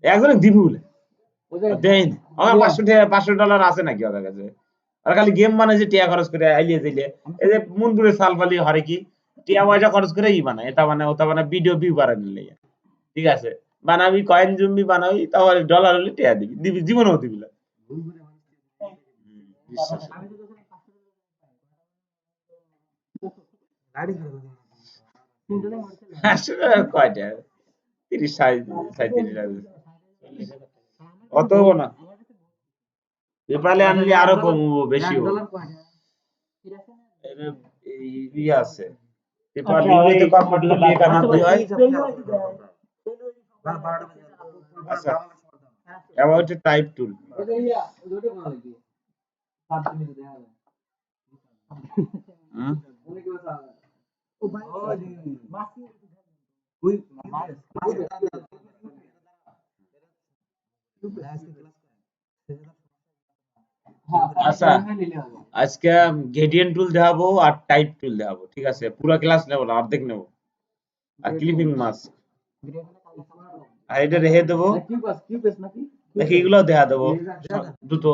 একজনে দিবি বলে দেন আমার $500 আছে নাকি ওদের কাছে আর খালি গেম বানায় যে টিয়া খরচ করে আইলিয়ে দিলে এই যে মুনপুরে সালবালি হরে কি টিয়া পয়সা খরচ করে ই বানায় এটা বানায় ওটা বানায় ভিডিও ভিউ বাড়ানোর লেগে ঠিক আছে বানাবি কয়েন জম্বি বানাবি তারপরে ডলার হলে টিয়া দিবি দিবি জীবনেও দিবি না বিশ্বাস আসলে কয়টা 30 37 অত না পেপালে আনলে আরো কমবো বেশি ইয়ে আছে পেপাল ইউতে কনভার্ট করলে এটা না হয় আচ্ছা অ্যাবাউট টাইপ টুল আচ্ছা আজকে গ্রেডিয়েন্ট টুল দেখাবো আর টাইপ টুল দেখাবো ঠিক আছে পুরো ক্লাস নেবো না অর্ধেক নেবো আর ক্লিপিং মাস্ক আর এটা রেখে দেবো দেখি এগুলো দেখা দেবো দুটো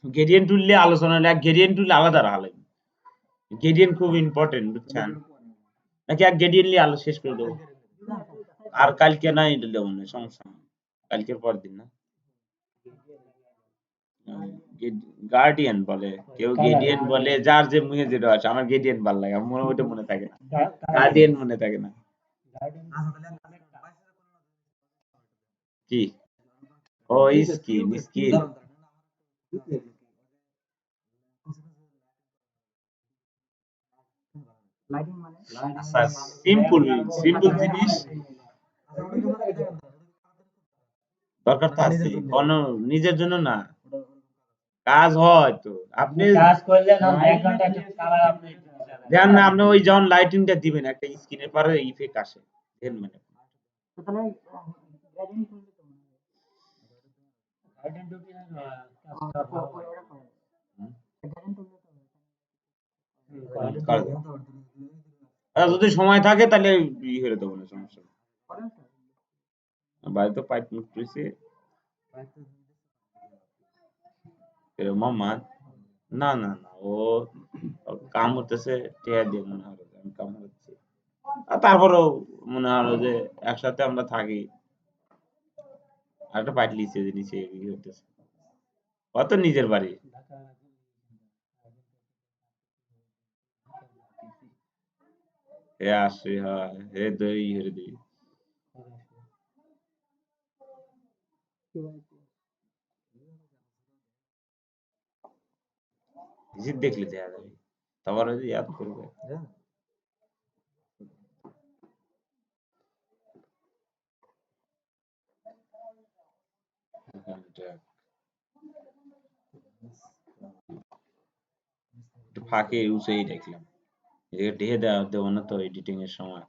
গ্রেডিয়েন্ট টুল নিয়ে আলোচনা হলে গ্রেডিয়েন্ট টুল আলাদা রাখা লাগবে গ্রেডিয়েন্ট খুব ইম্পর্টেন্ট বুঝছেন নাকি এক গ্রেডিয়েন্ট নিয়ে আলো শেষ করে দেবো আর কালকে নাই দেবো না সমস্যা নেই কালকের পর দিন না গার্ডিয়ান বলে কেউ গেডিয়ান বলে যার যে মুখে যেটা আছে আমার গেডিয়ান ভালো লাগে আমার ওটা মনে থাকে না গার্ডিয়ান মনে থাকে না কি ও স্কিন স্কিন আচ্ছা সিম্পল সিম্পল জিনিস দরকার তো আছে কোনো নিজের জন্য না কাজ হয় তো আপনি কাজ করলে না 1 ঘন্টা কালার আপনি ধ্যান না আপনি ওই যখন লাইটিংটা দিবেন একটা স্ক্রিনের পরে ইফেক্ট আসে ধ্যান মানে যদি সময় থাকে তাহলে ই করে দেবো না সমস্যা বাইরে তো পাইপ মুটতেছে মামা না না না ও কাম করতেছে টিয়া দিয়ে মনে হলো আমি কাম করছি আর তারপরেও মনে হলো যে একসাথে আমরা থাকি একটা পাইট লিখছে যে নিচে ই হতেছে কত নিজের বাড়ি এ আসে হয় হে দই হেরে দিই জিদ দেখলে দেখা যাবে তারপর ওই যে ইয়াদ করবে একটু ফাঁকে ইউসেই দেখলাম এটা ঢেকে দেওয়া দেবো না তো এডিটিং এর সময়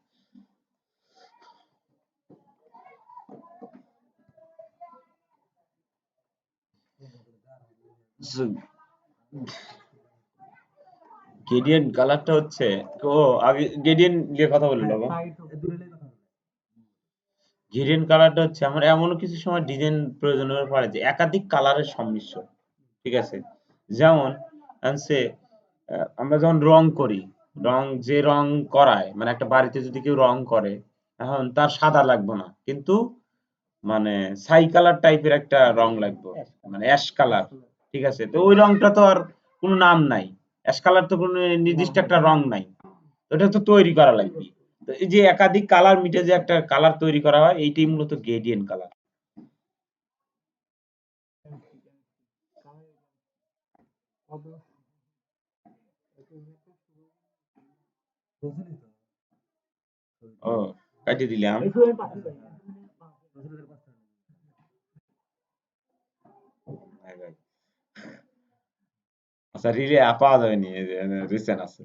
গ্রেডিয়েন্ট কালারটা হচ্ছে ও আগে গ্রেডিয়েন্ট নিয়ে কথা বলে নেবো গ্রেডিয়েন্ট কালারটা হচ্ছে আমার এমন কিছু সময় ডিজাইন প্রয়োজন হতে পারে যে একাধিক কালারের সংমিশ্রণ ঠিক আছে যেমন সে আমরা যখন রং করি রং যে রং করায় মানে একটা বাড়িতে যদি কেউ রং করে এখন তার সাদা লাগবে না কিন্তু মানে ছাই কালার টাইপের একটা রং লাগবে মানে অ্যাশ কালার ঠিক আছে তো ওই রংটা তো আর কোনো নাম নাই অ্যাশ কালার তো কোনো নির্দিষ্ট একটা রং নাই ওটা তো তৈরি করা লাগবে তো এই যে একাধিক কালার মিটে যে একটা কালার তৈরি করা হয় এইটাই মূলত গ্রেডিয়েন্ট কালার ও কাটি দিলাম আচ্ছা রিলে পাওয়া যাবে নি রিসেন্ট আছে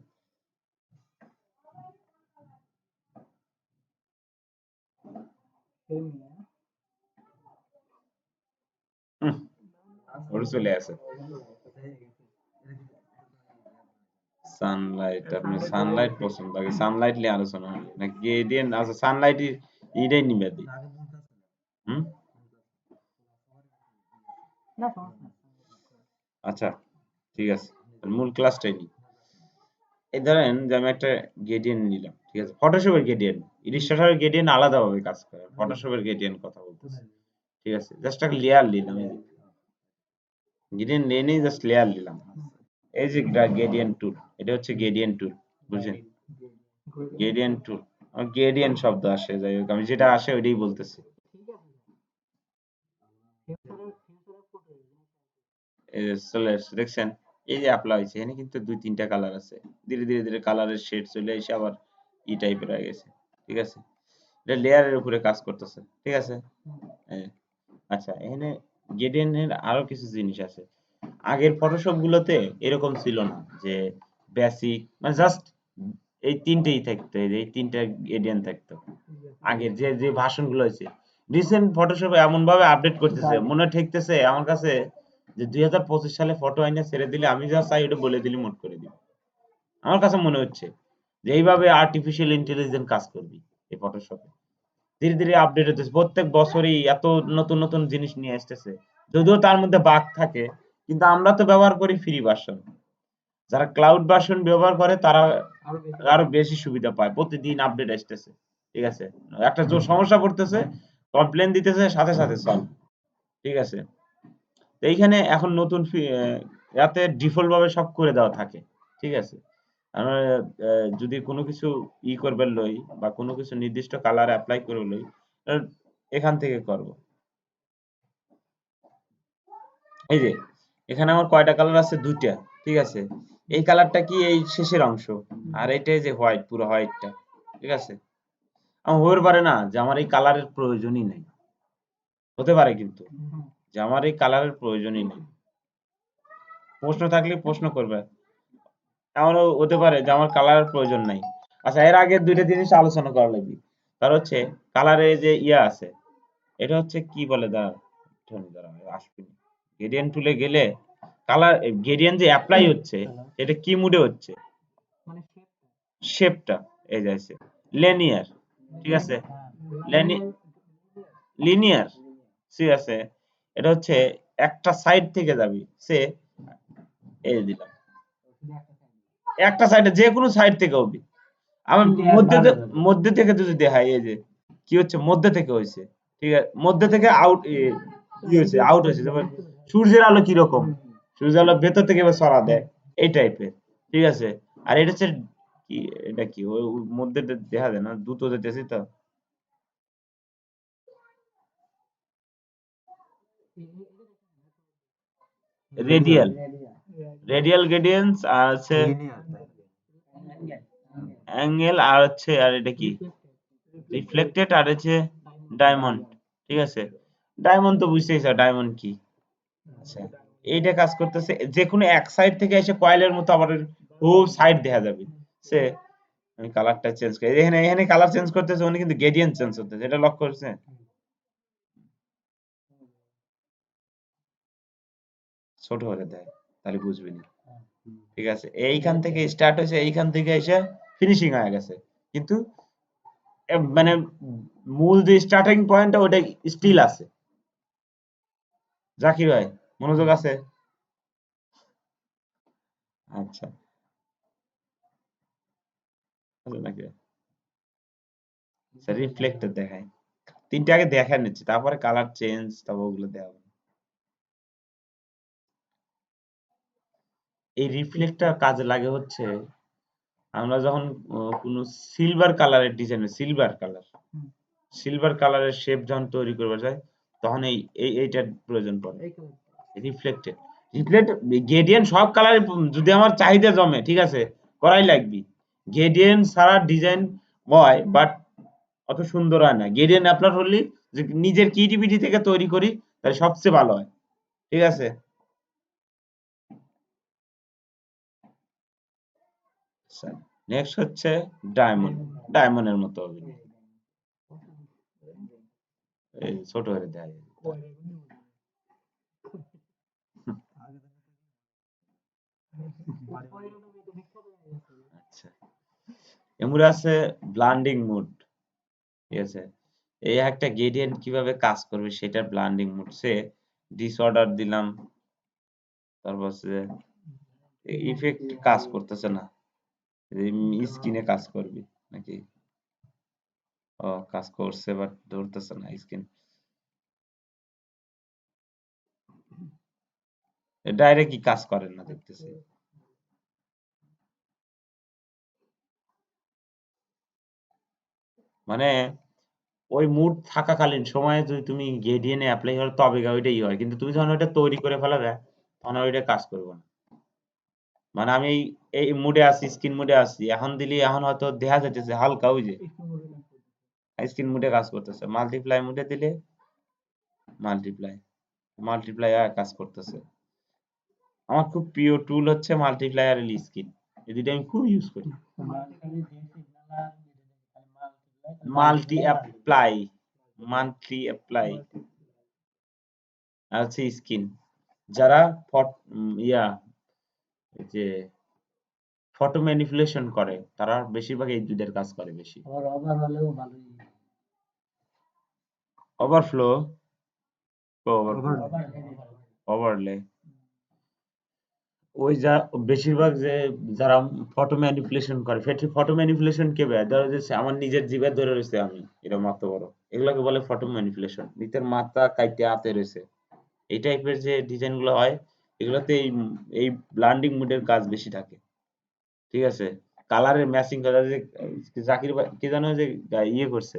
ওর চলে আসে সানলাইট, আপনি সানলাইট পছন্দ আগে সানলাইট নিয়ে আলোচনা হবে না গ্রেডিয়েন্ট। আচ্ছা সানলাইট এটাই নিবে দি। হুম, আচ্ছা ঠিক আছে, মূল ক্লাসটাই নিই। এই ধরেন যে আমি একটা গ্রেডিয়েন্ট নিলাম, ঠিক আছে, ফটোশপের গ্রেডিয়েন্ট, ইলিস্ট্রেটরের গ্রেডিয়েন্ট আলাদাভাবে কাজ করে, ফটোশপের গ্রেডিয়েন্ট কথা বলতেছি, ঠিক আছে, জাস্ট একটা লেয়ার নিলাম, এই গ্রেডিয়েন্ট নিয়ে নিয়ে জাস্ট লেয়ার নিলাম, এই যে গ্রেডিয়েন্ট টুল, এটা হচ্ছে গ্রেডিয়েন্ট টুল, বুঝছেন, গ্রেডিয়েন্ট টুল, গ্রেডিয়েন্ট শব্দ আসে, যাই হোক আমি যেটা আসে ওইটাই বলতেছি। এই যে চলে আসছে দেখছেন, এই যে অ্যাপ্লাই হয়েছে, এখানে কিন্তু দুই তিনটা কালার আছে, ধীরে ধীরে ধীরে কালারের শেড চলে এসে আবার ই টাইপের হয়ে গেছে, ঠিক আছে, এটা লেয়ারের উপরে কাজ করতেছে, ঠিক আছে। এই, আচ্ছা এখানে গ্রেডিয়েন্টের আরো কিছু জিনিস আছে, আগের ফটোশপ গুলোতে এরকম ছিল না যে বেসিক মানে জাস্ট এই তিনটেই থাকতো, এই যে এই তিনটা গ্রেডিয়েন্ট থাকতো, আগের যে যে ভার্সন গুলো হয়েছে, রিসেন্ট ফটোশপ এমন ভাবে আপডেট করতেছে, মনে ঠেকতেছে আমার কাছে যে 2025 সালে ফটো আইনা ছেড়ে দিলে আমি যা চাই ওটা বলে দিলে মোড করে দিবে, আমার কাছে মনে হচ্ছে যে এইভাবে আর্টিফিশিয়াল ইন্টেলিজেন্স কাজ করবি এই ফটোশপে, ধীরে ধীরে আপডেট হতেছে, প্রত্যেক বছরই এত নতুন নতুন জিনিস নিয়ে আসতেছে, যদিও তার মধ্যে বাগ থাকে, কিন্তু আমরা তো ব্যবহার করি ফ্রি ভার্সন, যারা ক্লাউড ভার্সন ব্যবহার করে তারা আরো বেশি সুবিধা পায়, প্রতিদিন আপডেট আসতেছে, ঠিক আছে, একটা সমস্যা পড়তেছে, কমপ্লেন দিতেছে, সাথে সাথে সলভ, ঠিক আছে। তো এইখানে এখন নতুন ইয়াতে ডিফল্ট ভাবে সব করে দেওয়া থাকে, ঠিক আছে, আমরা যদি কোনো কিছু ই করবে লই বা কোনো কিছু নির্দিষ্ট কালার অ্যাপ্লাই করে লই, আহ, এখান থেকে করব, এই যে এখানে আমার কয়টা কালার আছে, দুইটা, ঠিক আছে, এই কালারটা কি এই শেষের অংশ, আর এটা যে হোয়াইট, পুরো হোয়াইটটা, ঠিক আছে, আমার হতে পারে না যে আমার এই কালারের প্রয়োজনই নেই, হতে পারে কিন্তু যে আমার এই কালারের প্রয়োজনই নেই, প্রশ্ন থাকলে প্রশ্ন করবে, এমনও হতে পারে যে আমার কালারের প্রয়োজন নাই। আচ্ছা এর আগে দুইটা জিনিস আলোচনা করা লাগবে, তার হচ্ছে কালারে যে ইয়া আছে, এটা হচ্ছে কি বলে, দাঁড়া আসবে, গ্রেডিয়েন্ট টুলে গেলে কালার গ্রেডিয়েন্ট যে অ্যাপ্লাই হচ্ছে এটা কি মুডে হচ্ছে, শেপটা, এই যে আছে লিনিয়ার, ঠিক আছে, লিনিয়ার, ঠিক আছে, এটা হচ্ছে একটা সাইড থেকে যাবি, সে এই যে দিলাম একটা সাইডে, যে কোনো সাইড থেকে হবে, আমার মধ্যে থেকে যদি দেখাই, এই যে কি হচ্ছে মধ্যে থেকে হয়েছে, ঠিক আছে, মধ্যে থেকে আউট কি হয়েছে, আউট হয়েছে, যেমন সূর্যের আলো কিরকম, সূর্যের আলো ভেতর থেকে এবার ছড়া দেয়, এই টাইপের, ঠিক আছে, আর এটা হচ্ছে কি, এটা কি ওই মধ্যে দেখা যায় না, দ্রুত যেতেছি তো, রেডিয়াল, রেডিয়াল গ্রেডিয়েন্টস, আর হচ্ছে অ্যাঙ্গেল, আর হচ্ছে আর এটা কি রিফ্লেক্টেড, আর হচ্ছে ডায়মন্ড, ঠিক আছে, ডায়মন্ড তো বুঝতেই চাও ডায়মন্ড কি, আচ্ছা এইটা কাজ করতেছে, যে কোনো এক সাইড থেকে এসে কয়েলের মতো আবার ও সাইড দেখা যাবে, সে আমি কালারটা চেঞ্জ করি, এখানে এখানে কালার চেঞ্জ করতেছে, উনি কিন্তু গ্রেডিয়েন্ট চেঞ্জ করতেছে, এটা লক্ষ্য করছে, ছোট করে দেয়, তাহলে বুঝবি না, ঠিক আছে, এইখান থেকে স্টার্ট হয়েছে, এইখান থেকে এসে ফিনিশিং হয়ে গেছে, কিন্তু মানে মূল যে স্টার্টিং পয়েন্টটা ওটা স্টিল আছে, জাকির ভাই মনোযোগ আছে, আচ্ছা আছে নাকি, রিফ্লেক্টর দেখায়, তিনটে আগে দেখা নিচ্ছে, তারপরে কালার চেঞ্জ, তারপর ওগুলো দেওয়া হবে। এই রিফ্লেক্টর কাজে লাগে হচ্ছে আমরা যখন কোনো সিলভার কালারের ডিজাইন, সিলভার কালারের শেপ যখন তৈরি করবে যায়, তখন এইটার প্রয়োজন পড়ে, রিফ্লেক্টেড, রিফ্লেক্ট গ্রেডিয়েন্ট সব কালারে, যদি আমার চাহিদা জমে, ঠিক আছে, করাই লাগবে, গ্রেডিয়েন্ট ছাড়া ডিজাইন হয় বাট অত সুন্দর হয় না, গ্রেডিয়েন্ট আপনার হলে যে নিজের ক্রিয়েটিভিটি থেকে তৈরি করি, তাহলে সবচেয়ে ভালো হয়, ঠিক আছে। আচ্ছা নেক্সট হচ্ছে ডায়মন্ড, ডায়মন্ডের মতো হবে, এই ছোট করে দেয়, আচ্ছা, এমুর আছে ব্লান্ডিং মুড, ঠিক আছে। এই একটা গ্রেডিয়েন্ট কিভাবে কাজ করবে সেটা ব্লান্ডিং মুড। সে ডিসঅর্ডার দিলাম, তারপর হচ্ছে ইফেক্ট কাজ করতেছে না, স্ক্রিনে কাজ করবে নাকি? ও কাজ করছে বাট ধরতেছে না স্ক্রিন, ডাইরেক্টই কাজ করেন না দেখতেছি। মানে ওই মুড থাকাকালীন সময়ে যদি তুমি গ্রেডিয়েন্টে অ্যাপ্লাই করো তবে গিয়ে ওইটাই হয়, কিন্তু তুমি যখন ওইটা তৈরি করে ফেলাবে তখন আর ওইটা কাজ করবে না। মানে আমি এই মুডে আছি, স্ক্রিন মুডে আছি, এখন দিলি এখন হয়তো দেখা যাইতেছে হালকা ওই যে স্ক্রিন মুডে কাজ করতেছে, মাল্টিপ্লাই মুডে দিলে মাল্টিপ্লাই মাল্টিপ্লাই কাজ করতেছে। আমার খুব প্রিয় টুল হচ্ছে মাল্টিপ্লাই আর স্ক্রিন, এই দুটো আমি খুব ইউজ করি। মাল্টি অ্যাপ্লাই, মাল্টি অ্যাপ্লাই আর হচ্ছে স্ক্রিন। যারা ইয়া এই যে ফটো ম্যানিপুলেশন করে তারা বেশিরভাগ এই দুইটার কাজ করে বেশি। ওভারফ্লো, ওভারলে, ওই যা বেশিরভাগ যে যারা ফটো ম্যানিপুলেশন করে, ফটো ম্যানিপুলেশন কে বে ধরো যে আমার নিজের জিভে ধরে রয়েছে আমি এটা মাত্র বড়, এগুলোকে বলে ফটো ম্যানিপুলেশন। নিতের মাথা কাইটে হাতে রয়েছে, এই টাইপের যে ডিজাইন গুলো হয় এগুলোতে এই ব্লান্ডিং মুডের কাজ বেশি থাকে, ঠিক আছে। কালারের ম্যাচিং করা যে জাকির ভাই কি জানো যে ইয়ে করছে,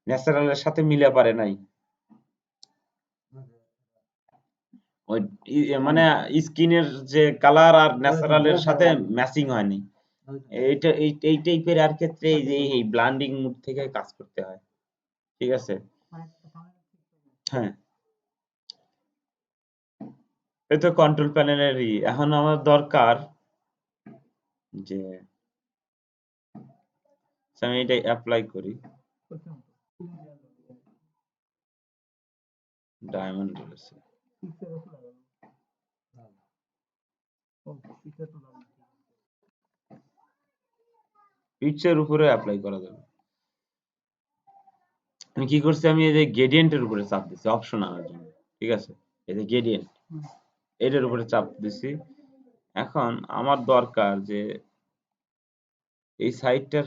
ন্যাচারালের সাথে মিলে পারে নাই, ওই মানে স্কিনের যে কালার আর ন্যাচারালের সাথে ম্যাচিং হয়নি। এইটা এই টাইপের আর ক্ষেত্রে এই যে এই ব্লান্ডিং মুড থেকে কাজ করতে হয়, ঠিক আছে। হ্যাঁ, এই তো কন্ট্রোল প্যানেলেরই এখন আমার দরকার যে আমি এটা অ্যাপ্লাই করি ডায়মন্ড রয়েছে, পিকচার উপরে অ্যাপ্লাই করা যাবে। আমি কি করছি, আমি এই যে গ্রেডিয়েন্টের উপরে চাপ দিচ্ছি অপশন আনার জন্য, ঠিক আছে। এই যে গ্রেডিয়েন্ট এটার উপরে চাপ দিছি। এখন আমার দরকার যে এই সাইডটার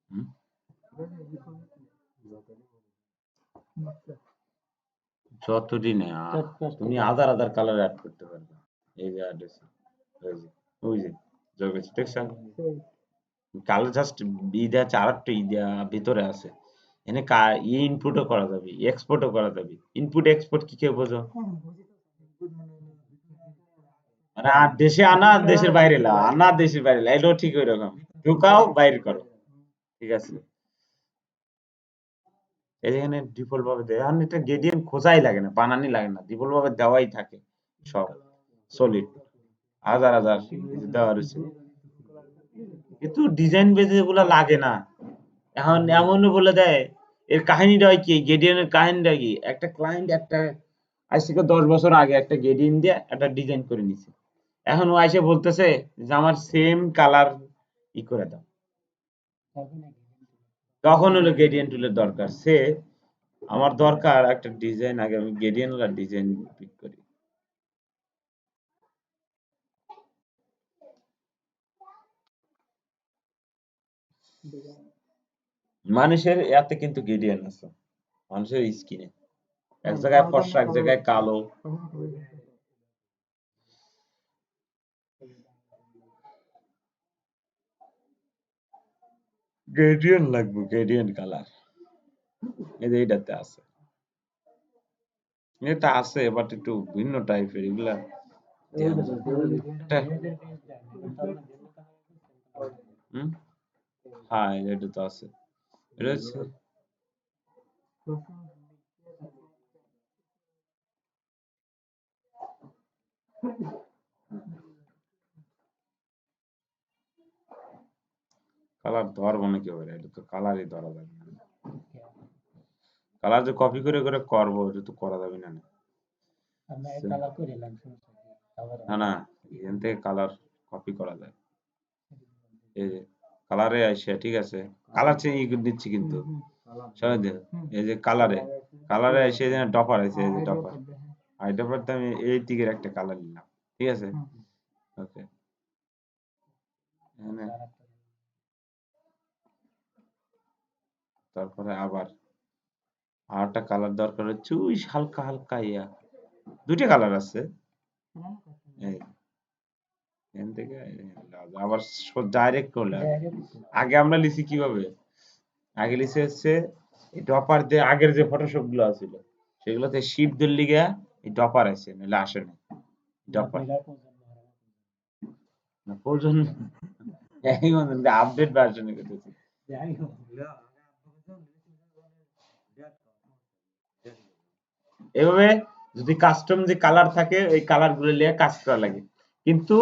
হুম, যতদিনে তুমি হাজার হাজার কালার অ্যাড করতে পারবে। এই যে অ্যাড হয়েছে, ওই যে যোগ হয়েছে, দেখছেন? কালার জাস্ট ই দেওয়া আছে, আর একটা ই দেওয়া ভিতরে আছে। এখানে ইনপুটও করা যাবে, এক্সপোর্টও করা যাবে। ইনপুট এক্সপোর্ট কি কেউ বোঝো? মানে আর দেশে আনা দেশের বাইরে লা, আনা দেশের বাইরে লা, এটাও ঠিক ওই রকম। ঢুকাও বাইরে করো, ঠিক আছে। এই যে এখানে ডিফল্ট ভাবে দেয়, এখন এটা গ্রেডিয়েন্ট খোঁজাই লাগে না, বানানি লাগে না, ডিফল্ট ভাবে দেওয়াই থাকে সব সলিড, হাজার হাজার এই যে দেওয়া রয়েছে। কিন্তু ডিজাইন বেজে এগুলো লাগে না। এখন এমনও বলে দেয়, এর কাহিনীটা হয় কি, গেডিয়ানের কাহিনীটা কি, একটা ক্লায়েন্ট একটা আজ থেকে 10 বছর আগে একটা গেডিয়ান দিয়ে একটা ডিজাইন করে নিছে, এখন ও এসে বলতেছে যে আমার সেম কালার ই করে দাও। তখন হলো গেডিয়ান টুলের দরকার। সে আমার দরকার একটা ডিজাইন, আগে আমি গেডিয়ান ডিজাইন পিক করি। মানুষের এতে কিন্তু গেডিয়ান আছে, মানুষের স্কিনে এক জায়গায় ফর্সা এক জায়গায় কালো। গ্রেডিয়েন্ট লাগবে, গ্রেডিয়েন্ট কালার এই যে এইটাতে আছে, এটা আছে বাট একটু ভিন্ন টাইপের এগুলা। হুম, হ্যাঁ এটা তো আছে, এটা হচ্ছে কালার ধরবো না কেউ, এটা তো কালারই ধরা যাবে না। কালার যে কপি করে করে করবো, এটা তো করা যাবে না। না না, এখান থেকে কালার কপি করা যায়। এই যে কালারে আসে, ঠিক আছে, কালার চেঞ্জ দিচ্ছি কিন্তু সবাই দেখ, এই যে কালারে কালারে এসে যে ডপার আছে, এই যে ডপার, আর ডপারতে আমি এই দিকের একটা কালার নিলাম, ঠিক আছে। ওকে, এখানে তারপরে আবার আরেকটা কালার দরকার হচ্ছে, ওই হালকা হালকা ইয়া, দুইটা কালার আছে। এই এখান থেকে আবার ডাইরেক্ট করলে, আগে আমরা লিখি কিভাবে, আগে লিখে হচ্ছে এই ডপার দিয়ে আগের যে ফটোশপ গুলো আছিল সেগুলোতে শিপ দিল লিগা এই ডপার আছে, নাহলে আসে না ডপার। না প্রয়োজন, এই মনে আপডেট ভার্সনে করতেছি। এভাবে যদি কাস্টম যে কালার থাকে ওই কালার গুলো নিয়ে কাজ করা লাগে, কিন্তু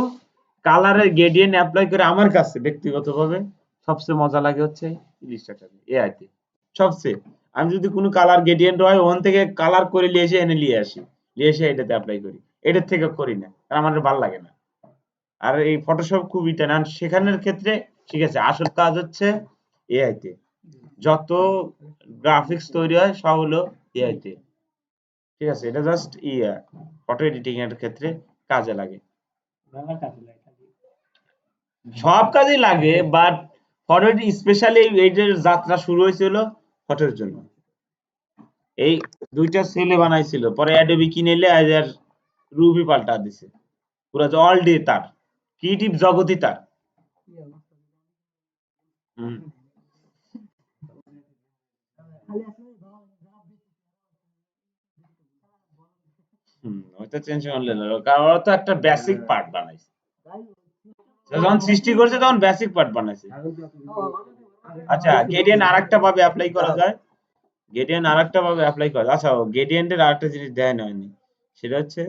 কালারের গ্রেডিয়েন্ট অ্যাপ্লাই করে আমার কাছে ব্যক্তিগতভাবে সবচেয়ে মজা লাগে হচ্ছে ইলিস্ট্রেটর এআই তে। সবচেয়ে, আমি যদি কোনো কালার গ্রেডিয়েন্ট হয় ওখান থেকে কালার করে নিয়ে এসে এনে নিয়ে আসি, নিয়ে এসে এটাতে অ্যাপ্লাই করি, এটার থেকে করি না, কারণ আমার ভালো লাগে না। আর এই ফটোশপ খুবই টান সেখানের ক্ষেত্রে, ঠিক আছে, আসল কাজ হচ্ছে এআই তে, যত গ্রাফিক্স তৈরি হয় সব হলো এআই তে, ঠিক আছে। এটা জাস্ট ইয়া ফটো এডিটিং এর ক্ষেত্রে কাজে লাগে, সব কাজেই লাগে, বাট ফটো স্পেশালি এই যে যাত্রা শুরু হয়েছিল ফটোর জন্য। এই দুইটা ছেলে বানাইছিল, পরে অ্যাডোবি কিনে এলে আজ আর রুবি পাল্টা দিছে, পুরো অল ডে তার ক্রিয়েটিভ জগতই তার। হুম, ওইটা চেঞ্জ করলে না, কারণ ওরা তো একটা বেসিক পার্ট বানাইছে, যখন সৃষ্টি করছে তখন বেসিক পার্ট বানাইছে। আচ্ছা, গ্রেডিয়েন্ট আরেকটা ভাবে অ্যাপ্লাই করা যায়, গ্রেডিয়েন্ট আরেকটা ভাবে অ্যাপ্লাই করা যায়। আচ্ছা, গ্রেডিয়েন্টের আরেকটা জিনিস দেয় হয়নি, সেটা হচ্ছে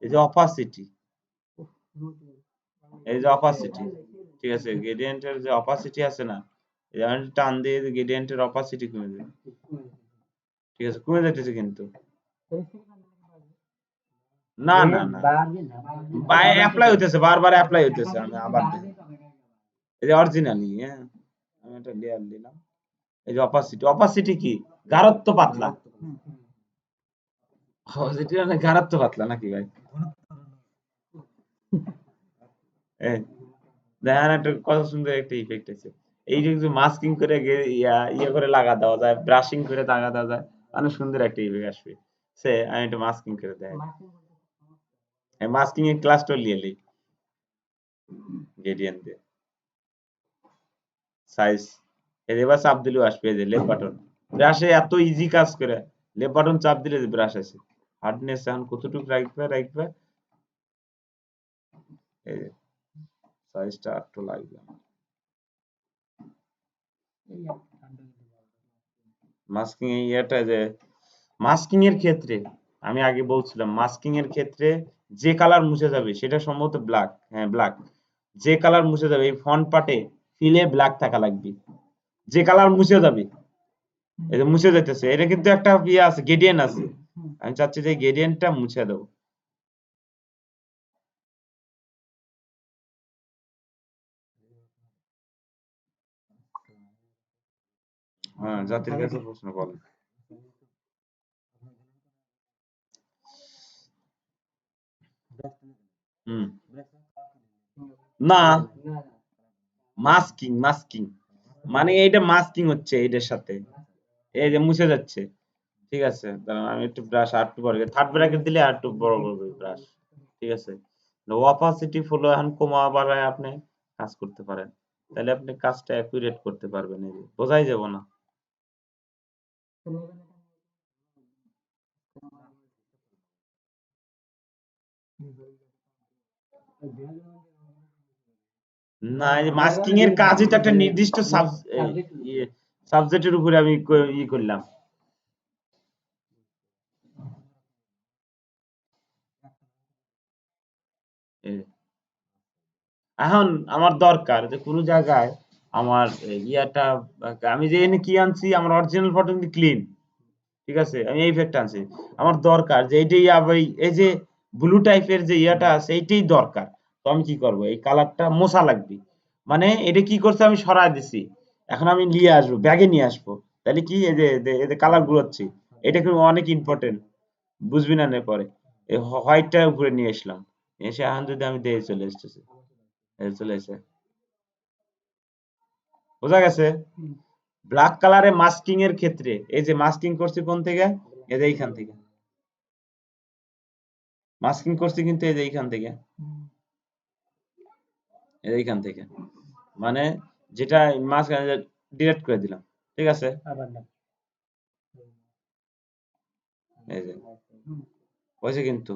এই যে অপাসিটি, এই যে অপাসিটি, ঠিক আছে, গ্রেডিয়েন্টের যে অপাসিটি আছে না, এই যে আমি টান দিয়ে গ্রেডিয়েন্টের অপাসিটি কমে যায়, ঠিক আছে, কমে যাইতেছে কিন্তু। না না না, বাই অ্যাপ্লাই হইতেছে, বারবার অ্যাপ্লাই হইতেছে, আমি আবার দেখি। এই যে অরিজিনালি, হ্যাঁ, আমি একটা লেয়ার দিলাম, এই যে অপাসিটি, অপাসিটি কি গাঢ়ত্ব পাতলা, অপাসিটি মানে গাঢ়ত্ব পাতলা নাকি ভাই? এই দেখেন একটা কত সুন্দর একটা ইফেক্ট আছে, এই যে মাস্কিং করে ইয়ে করে লাগা দেওয়া যায়, ব্রাশিং করে লাগা দেওয়া যায়, অনেক সুন্দর একটা ইফেক্ট আসবে। সে আমি একটু মাস্কিং করে দেখাই, মাস্কিং এর ক্লাসটা নিয়ে নিই, গ্রেডিয়েন্ট দিয়ে সাইজ, এবার চাপ দিলেও আসবে, এই যে লেফট বাটন, ব্রাশে এত ইজি কাজ করে, লেফট বাটন চাপ দিলে যে ব্রাশ আছে, হার্ডনেস এখন কতটুকু রাখবে রাখবে, এই যে সাইজটা একটু লাগবে। মাস্কিং এর ইয়েটা যে মাস্কিং এর ক্ষেত্রে আমি আগে বলছিলাম, মাস্কিং এর ক্ষেত্রে যে কালার মুছে যাবে সেটা সম্ভবত ব্ল্যাক, হ্যাঁ ব্ল্যাক, যে কালার মুছে যাবে এই ফন্ট পার্টে ফিলে ব্ল্যাক থাকা লাগবে, যে কালার মুছে যাবে, এই যে মুছে যাইতেছে, এটা কিন্তু একটা ইয়ে আছে, গ্রেডিয়েন্ট আছে, আমি চাচ্ছি যে গ্রেডিয়েন্টটা মুছে দেবো। হ্যাঁ, জাতির কাছে প্রশ্ন বলেন। হুম, না, মাস্কিং মাস্কিং মানে এইটা মাস্কিং হচ্ছে এইটার সাথে, এই যে মুছে যাচ্ছে, ঠিক আছে, দাঁড়ান আমি একটু ব্রাশ আর একটু বড়, থার্ড ব্র্যাকেট দিলে আর একটু বড় করবে ব্রাশ, ঠিক আছে। অপাসিটি ফলো এখন কমা বাড়ায় আপনি কাজ করতে পারেন, তাহলে আপনি কাজটা অ্যাকুরেট করতে পারবেন, এই যে বোঝাই যাব না। না, এই যে মাস্কিং এর কাজই তো একটা নির্দিষ্ট সাবজেক্টের উপরে আমি ই করলাম। এই যে। এখন আমার দরকার যে কোনো জায়গায় আমার ইয়াটা আমি যে এনে কি আনছি আমার অরিজিনাল ফটো কিন্তু ক্লিন, ঠিক আছে, আমি এই ইফেক্ট আনছি। আমার দরকার যে এইটাই এই যে ব্লু টাইপের যে ইয়াটা আছে এইটাই দরকার। তো আমি কি করব, এই কালারটা মোছা লাগবে, মানে এটা কি করছে আমি সরাই দিছি, এখন আমি নিয়ে আসবো ব্যাগে নিয়ে আসবো, তাহলে কি এই যে এই যে কালার গুলোচ্ছি, এটা কিন্তু অনেক ইম্পর্টেন্ট, বুঝবি না নে পরে। এই হোয়াইটটা উপরে নিয়ে আসলাম, এসে এখন যদি আমি দিয়ে চলে এসেছে, এই চলে এসে বোঝা গেছে। ব্ল্যাক কালারে মাস্কিং এর ক্ষেত্রে এই যে মাস্কিং করছি কোন থেকে, এই যে এইখান থেকে মাস্কিং করছি, কিন্তু এই যে এইখান থেকে, এই যে এইখান থেকে, মানে যেটা মাস্ক ডিরেক্ট করে দিলাম, ঠিক আছে। এই যে হয়েছে, কিন্তু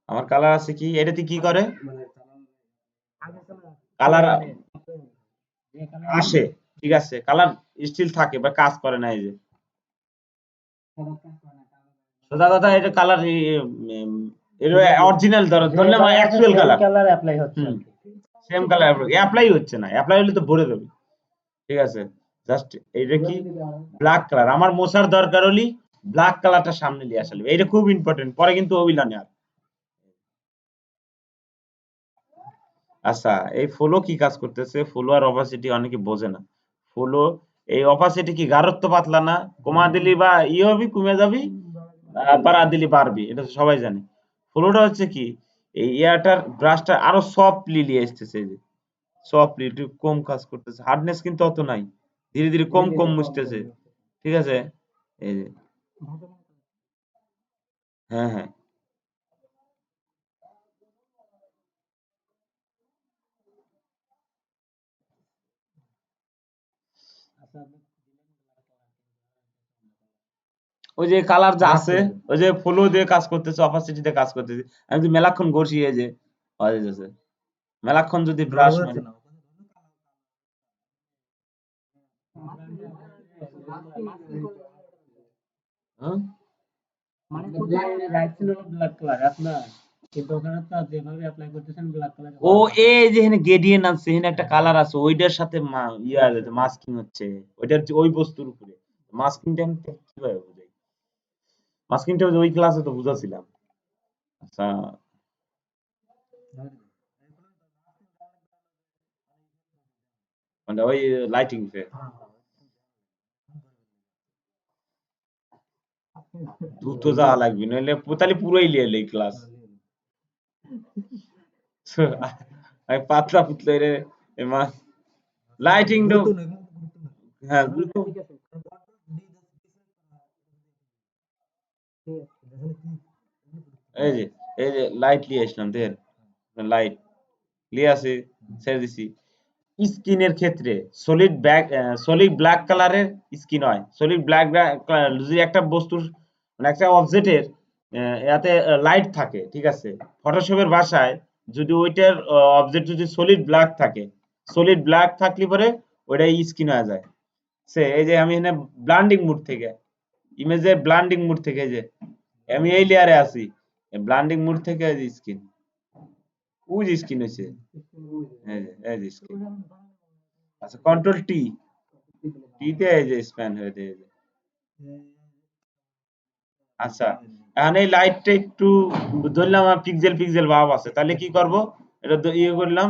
আমার কালার আছে কি, এটাতে কি করে কালার আসে, ঠিক আছে, কালার স্টিল থাকে বা কাজ করে না। এই যে সোজা কথা, এটা কালার এর অরিজিনাল ধরলাম অ্যাকচুয়াল কালার, কালার অ্যাপ্লাই হচ্ছে হুম আর কি। সেম কালার অ্যাপ্লাই হচ্ছে না, অ্যাপ্লাই হলে তো ভরে দেবে, ঠিক আছে। জাস্ট এইটা কি ব্ল্যাক কালার আমার মোছার দরকার হলি ব্ল্যাক কালারটা সামনে নিয়ে আসলে এটা খুব ইম্পর্টেন্ট, পরে কিন্তু অভিলানে আর। আচ্ছা, এই ফলো কি কাজ করতেছে, ফলো আর অপাসিটি অনেকে বোঝে না। ফলো, এই অপাসিটি কি গাঢ়ত্ব পাতলা না, কমা দিলি বা ই হবি কমে যাবি, বাড়া দিলি পারবি, এটা তো সবাই জানে। ফলোটা হচ্ছে কি, এই এয়ারটার ব্রাশটা আরো সফটলি নিয়ে আসতেছে, এই যে সফটলি একটু কম কাজ করতেছে, হার্ডনেস কিন্তু অত নাই, ধীরে ধীরে কম কম মুছতেছে, ঠিক আছে। এই যে হ্যাঁ হ্যাঁ, ওই যে কালার যা আছে, ওই যে ফলো দিয়ে কাজ করতেছে, অপাসিটি দিয়ে কাজ করতেছে, আমি যদি মেলাক্ষণ ঘষি এই যে হয়ে যাচ্ছে, মেলাক্ষণ যদি ব্রাশ মারি, হ্যাঁ? মানে রাইট ছিল ব্ল্যাক কালার আপনার, কিন্তু ওখানে তো যেভাবে অ্যাপ্লাই করতেছেন ব্ল্যাক কালার ও এই যে এখানে গ্রেডিয়েন্ট আছে, এখানে একটা কালার আছে, ওইটার সাথে ইয়া মাস্কিং হচ্ছে, ওইটার ওই বস্তুর উপরে মাস্কিংটা আমি কিভাবে বুঝাই, মাস্কিংটা ওই ক্লাসে তো বুঝাছিলাম। আচ্ছা, মানে ওই লাইটিং দ্রুত যাওয়া লাগবে, নইলে তাহলে পুরোই লিয়ে এলে ক্লাস। আমি পাতলা পুতলা রে লাইটিং হ্যাঁ দ্রুত, এই যে এই যে লাইট নিয়ে আসলাম, দেখেন লাইট নিয়ে আসি, ছেড়ে দিছি। স্কিনের ক্ষেত্রে সলিড ব্ল্যাক, সলিড ব্ল্যাক কালারের স্কিন হয়, সলিড ব্ল্যাক যদি একটা বস্তুর মানে একটা অবজেক্টের এতে লাইট থাকে, ঠিক আছে, ফটোশপের ভাষায় যদি ওইটার অবজেক্ট যদি সলিড ব্ল্যাক থাকে, সলিড ব্ল্যাক থাকলে পরে ওইটা স্কিন হয়ে যায়। সে এই যে আমি এখানে ব্লান্ডিং মুড থেকে, ইমেজের ব্লান্ডিং মুড থেকে, এই যে আমি এই লেয়ারে আছি, ব্লান্ডিং মুড থেকে এই যে স্কিন, ওই যে স্কিন হয়েছে, এই যে স্কিন। আচ্ছা, কন্ট্রোল টি, টিতে এই যে স্প্যান হয়ে যায়, এই যে। আচ্ছা, এখন এই লাইটটা একটু ধরলাম পিক্সেল পিক্সেল ভাব আছে, তাহলে কি করব, এটা ইয়ে করলাম,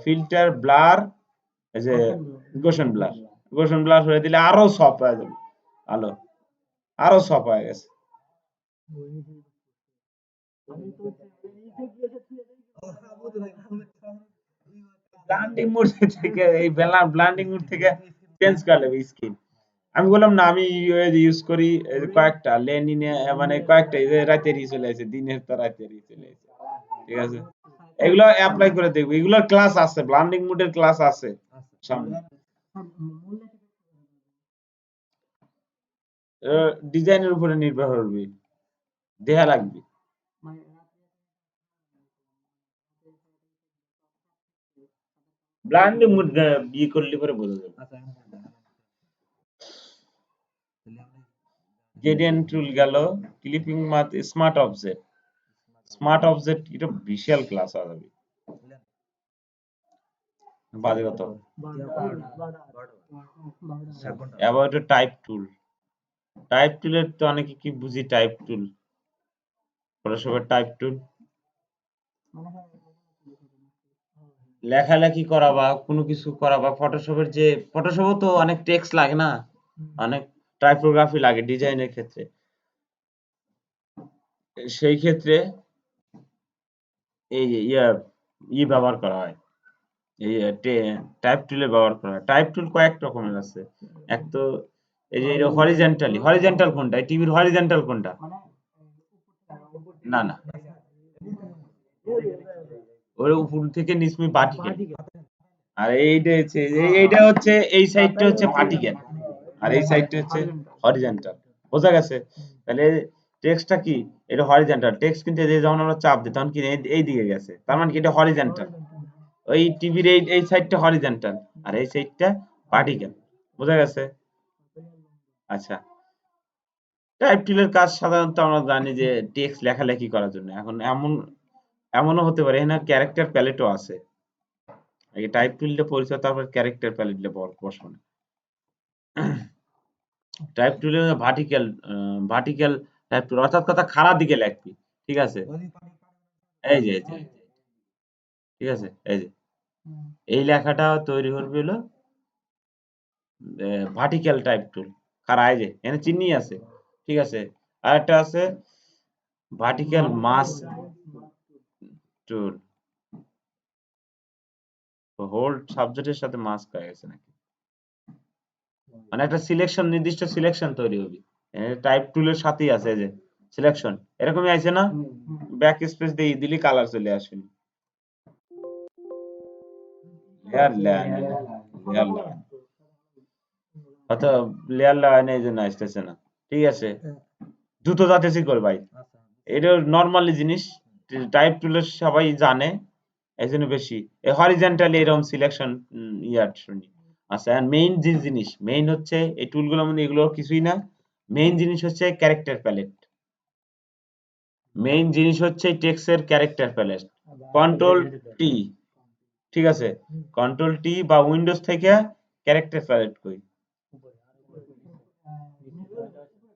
ফিল্টার ব্লার, এই যে গোশন ব্লার, গোশন ব্লার হয়ে দিলে আরো সফট হয়ে যাবে, আলো আরো সফট হয়ে গেছে। ব্লান্ডিং মোড থেকে এই ব্লান্ডিং মোড থেকে চেঞ্জ করে নেবে স্কিন। আমি বললাম না আমি ইউজ করি এই যে কয়েকটা লেনিনে, মানে কয়েকটা এই যে রাতের চলে আসে, দিনের তো রাতের চলে আসে, ঠিক আছে। এগুলো অ্যাপ্লাই করে দেখবো, এগুলোর ক্লাস আছে, ব্লান্ডিং মোডের ক্লাস আছে সামনে। ডিজাইনের উপরে নির্ভর করবে, দেহা লাগবে, ব্লান্ডিং মোড ইয়ে করলে পরে বোঝা যাবে। গ্রেডিয়েন্ট টুল গেল, ক্লিপিং মাত স্মার্ট অবজেক্ট, স্মার্ট অবজেক্ট এটা বিশাল ক্লাস হবে বাজে কথা অ্যাবাউট এ টাইপ টুলের তো অনেকে কি বুঝি টাইপ টুল ফটোশপের টাইপ টুল লেখালেখি করা বা কোনো কিছু করা বা ফটোশপের যে ফটোশপও তো অনেক টেক্সট লাগে না অনেক টাইপোগ্রাফি লাগে ডিজাইনের ক্ষেত্রে সেই ক্ষেত্রে এই ব্যবহার করা হয় এই টাইপ টুলের ব্যবহার করা হয় টাইপ টুল কয়েক রকমের আছে এক তো এই যে হরিজেন্টাল কোনটা টিভির হরিজেন্টাল কোনটা না না ওর উপর থেকে নিচমি ভার্টিক্যাল আর এইটা হচ্ছে এই সাইডটা হচ্ছে ভার্টিক্যাল আর এই সাইডটা হচ্ছে হরিজন্টাল বোঝা গেছে তাহলে টেক্সটটা কি এটা হরিজন্টাল টেক্সট কিন্তু এই যে যখন আমরা চাপ দিই তখন কি এই দিকে গেছে তার মানে কি এটা হরিজন্টাল ওই টিভির এই সাইডটা হরিজন্টাল আর এই সাইডটা ভার্টিক্যাল বোঝা গেছে আচ্ছা টাইপ টুলের কাজ সাধারণত আমরা জানি যে টেক্সট লেখালেখি করার জন্য এখন এমনও হতে পারে এখানে ক্যারেক্টার প্যালেটও আছে আগে টাইপ টুলটা পরিচয় তারপর ক্যারেক্টার প্যালেটটা বসানো টাইপ টুলে ভার্টিক্যাল টাইপ টুল অর্থাৎ কথা খারাপ দিকে লিখবি ঠিক আছে এই যে ঠিক আছে এই যে এই লেখাটা তৈরি করবে হলো ভার্টিক্যাল টাইপ টুল খারা এই যে এখানে চিহ্নি আছে ঠিক আছে আর একটা আছে ভার্টিক্যাল মাস টুল হোল সাবজেক্টের সাথে মাস হয়ে গেছে নাকি মানে একটা সিলেকশন নির্দিষ্ট সিলেকশন তৈরি হবে টাইপ টুলের সাথেই আছে এই যে সিলেকশন এরকমই আছে না ব্যাক স্পেস দিয়ে দিলি কালার চলে আসবে লেয়ার হয়তো লেয়ার লাগায় না এই জন্য আসতেছে না ঠিক আছে দ্রুত যাতেছি কর ভাই এটা নর্মালি জিনিস টাইপ টুলের সবাই জানে এই জন্য বেশি হরিজন্টালি এরকম সিলেকশন শুনি আচ্ছা আর মেইন যে জিনিস মেইন হচ্ছে এই টুলগুলো মানে এগুলো কিছুই না মেইন জিনিস হচ্ছে ক্যারেক্টার প্যালেট মেইন জিনিস হচ্ছে টেক্সটের ক্যারেক্টার প্যালেট কন্ট্রোল টি ঠিক আছে কন্ট্রোল টি বা উইন্ডোজ থেকে ক্যারেক্টার প্যালেট কই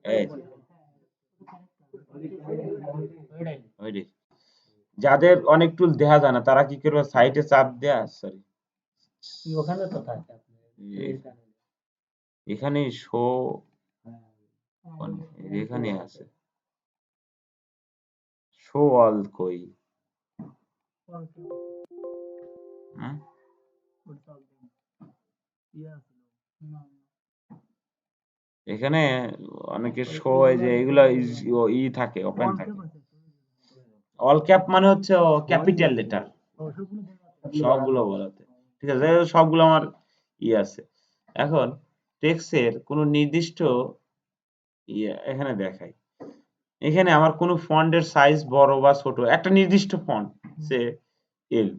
এই ওইটাই যাদের অনেক টুল দেখা যায় না তারা কি করবে সাইটে চাপ দেয়া সরি ওখানে তো থাকে এখানে শো এখানে আছে শো অল কই হুম? এখানে অনেকে শো হয় যে এগুলা থাকে ওপেন থাকে অল ক্যাপ মানে হচ্ছে ক্যাপিটাল লেটার সবগুলো বলাতে ঠিক আছে সবগুলো আমার আছে এখন টেক্সটের কোনো নির্দিষ্ট এখানে দেখাই এখানে আমার কোনো ফন্টের সাইজ বড় বা ছোট একটা নির্দিষ্ট ফন্ট সে এল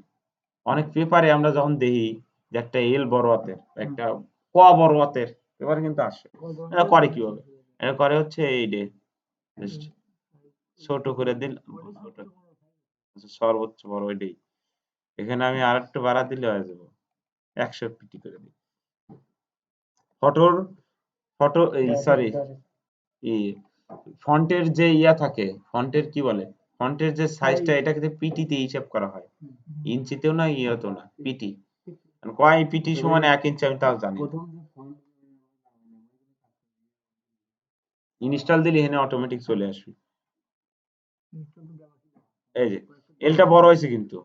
অনেক পেপারে আমরা যখন দেখি যে একটা এল বড় হাতের একটা ক বড় হাতের পেপারে কিন্তু আসে এটা করে কিভাবে এটা করে হচ্ছে এই ডে ছোট করে দিল সর্বোচ্চ বড় এটাই এখানে আমি আর একটু বাড়া দিলে হয়ে যাবো 100 পিটি করে দিই ফটো এই সরি ফন্টের যে থাকে ফন্টের কি বলে ফন্টের যে সাইজটা এটাকে পিটিতে হিসাব করা হয় ইঞ্চিতেও না ইয়েতেও না পিটি কয় পিটি সমান 1 ইঞ্চি আমি তাও জানি ইনস্টল দিলে এখানে অটোমেটিক চলে আসবে এই যে এলটা বড় হয়েছে কিন্তু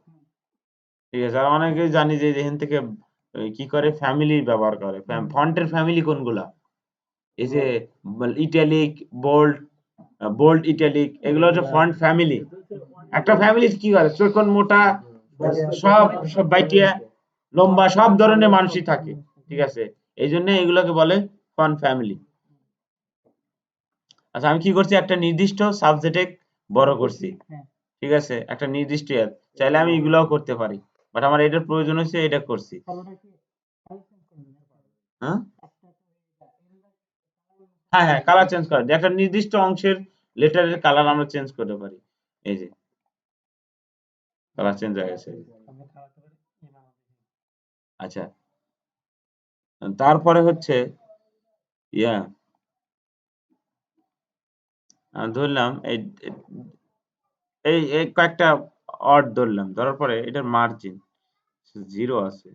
ঠিক আছে আর অনেকেই জানি যে এখান থেকে কি করে ফ্যামিলি ব্যবহার করে ফন্টের ফ্যামিলি কোনগুলা এই যে ইটালিক বোল্ড ইটালিক এগুলো হচ্ছে ফন্ট ফ্যামিলি একটা ফ্যামিলি কি করে চিকন মোটা সব বাইটিয়া লম্বা সব ধরনের মানুষই থাকে ঠিক আছে এই জন্য এগুলোকে বলে ফন্ট ফ্যামিলি আচ্ছা আমি কি করছি একটা নির্দিষ্ট সাবজেক্টে বড় করছি ঠিক আছে একটা নির্দিষ্ট চাইলে আমি এগুলাও করতে পারি বাট আমার এটার প্রয়োজন হচ্ছে এটা করছি হ্যাঁ হ্যাঁ কালার চেঞ্জ করা যায় একটা নির্দিষ্ট অংশের লেটারের কালার আমরা চেঞ্জ করতে পারি এই যে কালার চেঞ্জ হয়ে গেছে। আমরা খাওয়াতে পারি ইমাম। আচ্ছা, তারপরে হচ্ছে ইয়া ধরলাম এই এই কয়েকটা অড ধরলাম, ধরার পরে এটার মার্জিন 0 আছে।